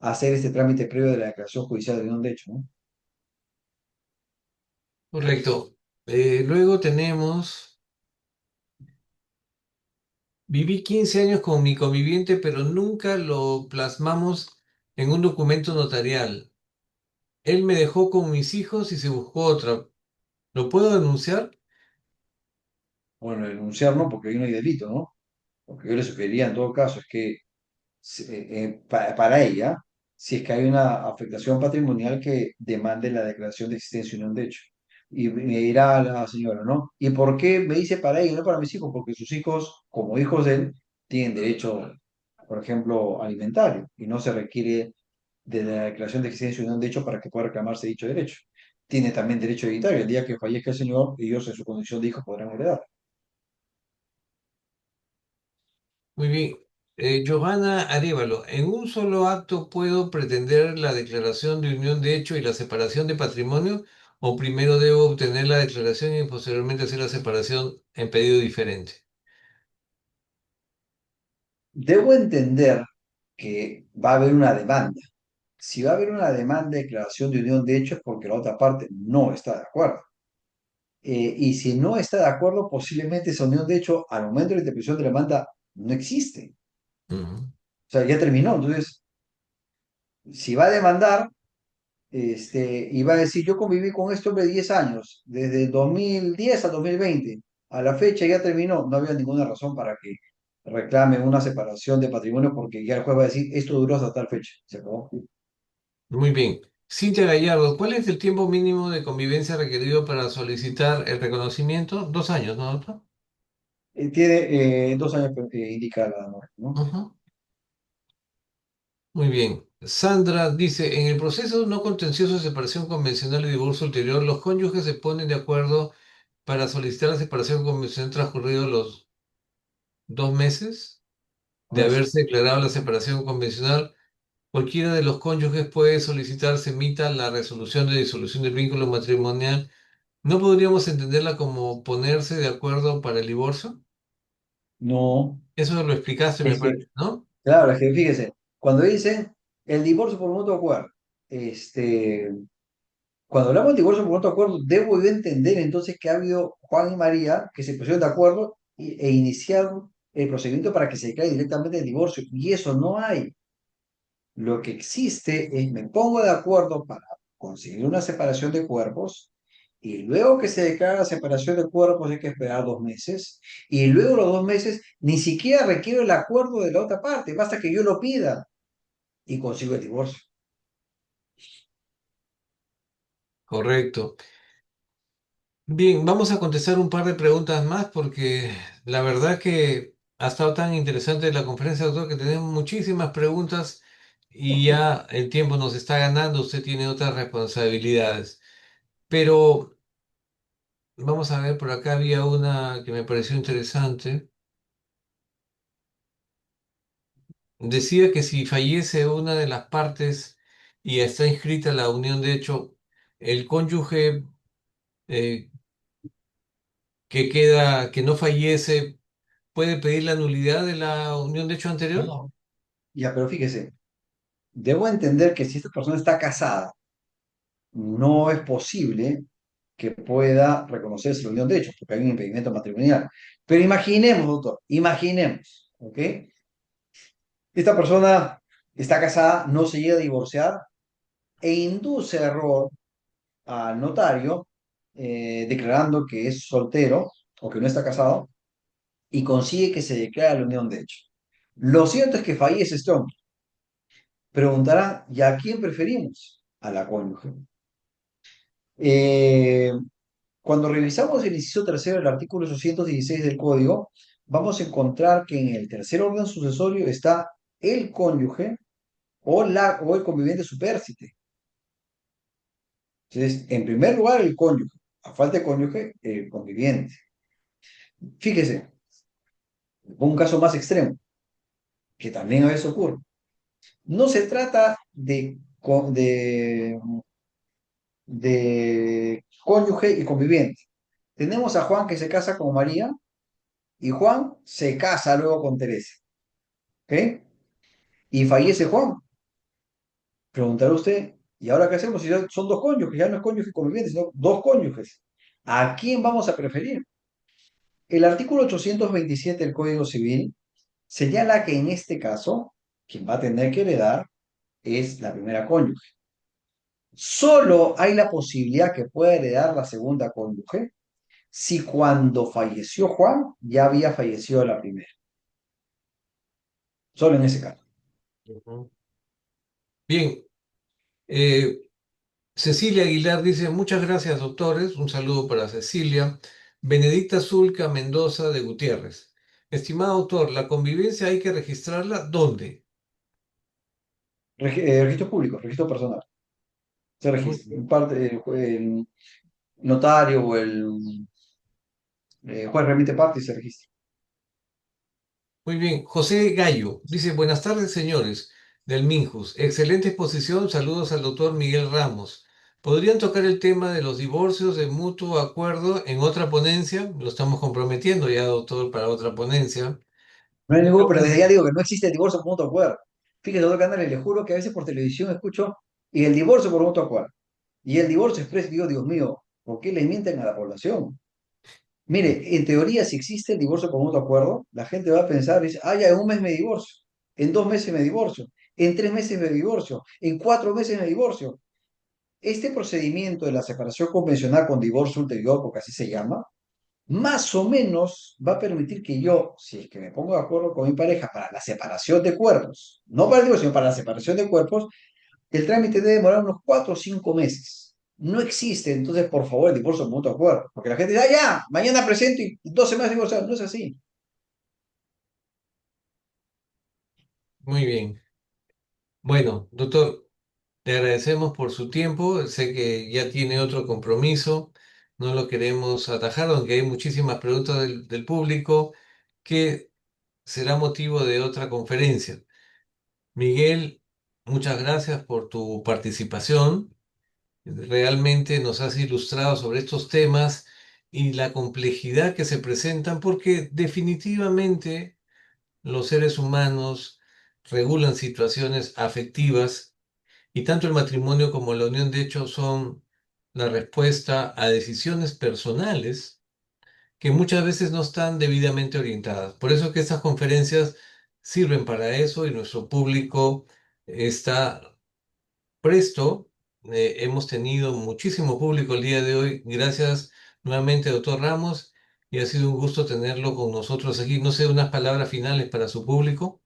hacer este trámite previo de la declaración judicial de unión de hecho, ¿no? Correcto. Luego tenemos, viví 15 años con mi conviviente, pero nunca lo plasmamos en un documento notarial. Él me dejó con mis hijos y se buscó otra. ¿Lo puedo denunciar? Bueno, denunciar no, porque ahí no hay delito, ¿no? Lo que yo le sugeriría en todo caso es que para ella, si es que hay una afectación patrimonial que demande la declaración de existencia de unión de hecho. Y me dirá la señora, ¿no? ¿Y por qué me dice para ella y no para mis hijos? Porque sus hijos, como hijos de él, tienen derecho, por ejemplo, alimentario y no se requiere de la declaración de existencia de unión de hecho para que pueda reclamarse dicho derecho. Tiene también derecho hereditario. El día que fallezca el señor, ellos en su condición de hijos podrán heredar. Muy bien. Giovanna Arévalo, ¿en un solo acto puedo pretender la declaración de unión de hecho y la separación de patrimonio? ¿O primero debo obtener la declaración y posteriormente hacer la separación en pedido diferente? Debo entender que va a haber una demanda. Si va a haber una demanda de declaración de unión de hecho es porque la otra parte no está de acuerdo. Y si no está de acuerdo, posiblemente esa unión de hecho al momento de la interpretación de la demanda no existe. Ujú. O sea, ya terminó. Entonces, si va a demandar y va a decir, yo conviví con este hombre 10 años, desde 2010 a 2020, a la fecha ya terminó, no había ninguna razón para que reclame una separación de patrimonio porque ya el juez va a decir, esto duró hasta tal fecha. Se acabó. Muy bien. Cintia Gallardo, ¿cuál es el tiempo mínimo de convivencia requerido para solicitar el reconocimiento? 2 años, ¿no, doctor? Tiene 2 años, indica la norma, ¿no? Ujú. Muy bien. Sandra dice, en el proceso no contencioso de separación convencional y divorcio ulterior, los cónyuges se ponen de acuerdo para solicitar la separación convencional transcurridos los 2 meses de Correcto. haberse declarado la separación convencional. Cualquiera de los cónyuges puede solicitar se emita la resolución de disolución del vínculo matrimonial. ¿No podríamos entenderla como ponerse de acuerdo para el divorcio? No, Eso lo explicaste, me es que, parece, ¿no? claro, es que fíjese, cuando dicen el divorcio por mutuo acuerdo, este, cuando hablamos del divorcio por mutuo acuerdo, debo yo entender entonces que ha habido Juan y María que se pusieron de acuerdo e iniciaron el procedimiento para que se declare directamente el divorcio, y eso no hay. Lo que existe es me pongo de acuerdo para conseguir una separación de cuerpos y luego que se declara la separación de cuerpos hay que esperar 2 meses y luego los 2 meses ni siquiera requiero el acuerdo de la otra parte, basta que yo lo pida y consigo el divorcio. Correcto. Bien, vamos a contestar un par de preguntas más porque la verdad que ha estado tan interesante la conferencia, doctor, que tenemos muchísimas preguntas y ya el tiempo nos está ganando, usted tiene otras responsabilidades. Pero vamos a ver, por acá había una que me pareció interesante. Decía que si fallece una de las partes y está inscrita la unión de hecho, el cónyuge eh, que no fallece, puede pedir la nulidad de la unión de hecho anterior. No. Ya, pero fíjese, debo entender que si esta persona está casada, no es posible que pueda reconocerse la unión de hecho, porque hay un impedimento matrimonial. Pero imaginemos, doctor, imaginemos, ¿ok? Esta persona está casada, no se llega a divorciar e induce error. al notario declarando que es soltero o que no está casado y consigue que se declare la unión de hecho. Lo cierto es que fallece este hombre. Preguntarán, ¿y a quién preferimos? A la cónyuge. Eh, Cuando revisamos el inciso tercero del artículo 816 del Código, vamos a encontrar que en el tercer orden sucesorio está el cónyuge o el conviviente supérstite. Entonces, en primer lugar, el cónyuge. A falta de cónyuge, el conviviente. Fíjese, un caso más extremo, que también a veces ocurre. No se trata de cónyuge y conviviente. Tenemos a Juan que se casa con María y Juan se casa luego con Teresa. ¿Ok? Y fallece Juan. Preguntará usted, ¿y ahora qué hacemos si ya son dos cónyuges? Ya no es cónyuge conviviente, sino dos cónyuges. ¿A quién vamos a preferir? El artículo 827 del Código Civil señala que en este caso, quien va a tener que heredar es la primera cónyuge. Solo hay la posibilidad que pueda heredar la segunda cónyuge si cuando falleció Juan ya había fallecido la primera. Solo en ese caso. Ujú. Bien, eh, Cecilia Aguilar dice, muchas gracias, doctores. Un saludo para Cecilia. Benedicta Zulca Mendoza de Gutiérrez. Estimado autor, ¿la convivencia hay que registrarla? ¿Dónde? Registro público, registro personal. Se Muy registra. En bien. parte, el notario o el juez remite parte y se registra. Muy bien. José Gallo dice, buenas tardes, señores del Minjus. Excelente exposición. Saludos al doctor Miguel Ramos. ¿Podrían tocar el tema de los divorcios de mutuo acuerdo en otra ponencia? Lo estamos comprometiendo ya, doctor, para otra ponencia. No hay ningún, Creo pero que desde ya digo que no existe el divorcio por mutuo acuerdo. Fíjese, doctor Canales, le juro que a veces por televisión escucho y el divorcio por mutuo acuerdo. Y el divorcio expreso, digo, Dios mío, ¿por qué le mienten a la población? Mire, en teoría, si existe el divorcio por mutuo acuerdo, la gente va a pensar, dice, ah, ya, en un mes me divorcio, en 2 meses me divorcio, en 3 meses me divorcio, en 4 meses me divorcio. Este procedimiento de la separación convencional con divorcio ulterior, porque así se llama, más o menos va a permitir que yo, si es que me pongo de acuerdo con mi pareja para la separación de cuerpos, no para el divorcio, sino para la separación de cuerpos, el trámite debe demorar unos 4 o 5 meses. No existe, entonces, por favor, el divorcio por mutuo acuerdo. Porque la gente dice, ah, ya, mañana presento y 2 semanas divorciado. No es así. muy bien. Bueno, doctor, le agradecemos por su tiempo. Sé que ya tiene otro compromiso. No lo queremos atajar, aunque hay muchísimas preguntas del público que será motivo de otra conferencia. Miguel, muchas gracias por tu participación. Realmente nos has ilustrado sobre estos temas y la complejidad que se presentan, porque definitivamente los seres humanos regulan situaciones afectivas y tanto el matrimonio como la unión de hecho son la respuesta a decisiones personales que muchas veces no están debidamente orientadas. Por eso que estas conferencias sirven para eso y nuestro público está presto. Hemos tenido muchísimo público el día de hoy. Gracias nuevamente, doctor Ramos, y ha sido un gusto tenerlo con nosotros aquí. No sé, unas palabras finales para su público.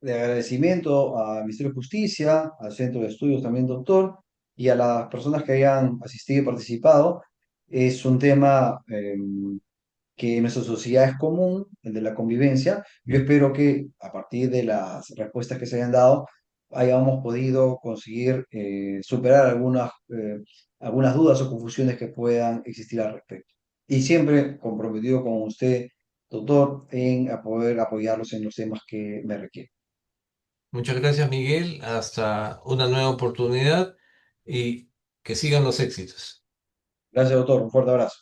De agradecimiento al Ministerio de Justicia, al Centro de Estudios también, doctor, y a las personas que hayan asistido y participado. Es un tema que en nuestra sociedad es común, el de la convivencia. Yo espero que a partir de las respuestas que se hayan dado hayamos podido conseguir superar algunas dudas o confusiones que puedan existir al respecto. Y siempre comprometido con usted, doctor, en a poder apoyarlos en los temas que me requieren. Muchas gracias, Miguel. Hasta una nueva oportunidad y que sigan los éxitos. Gracias, doctor. Un fuerte abrazo.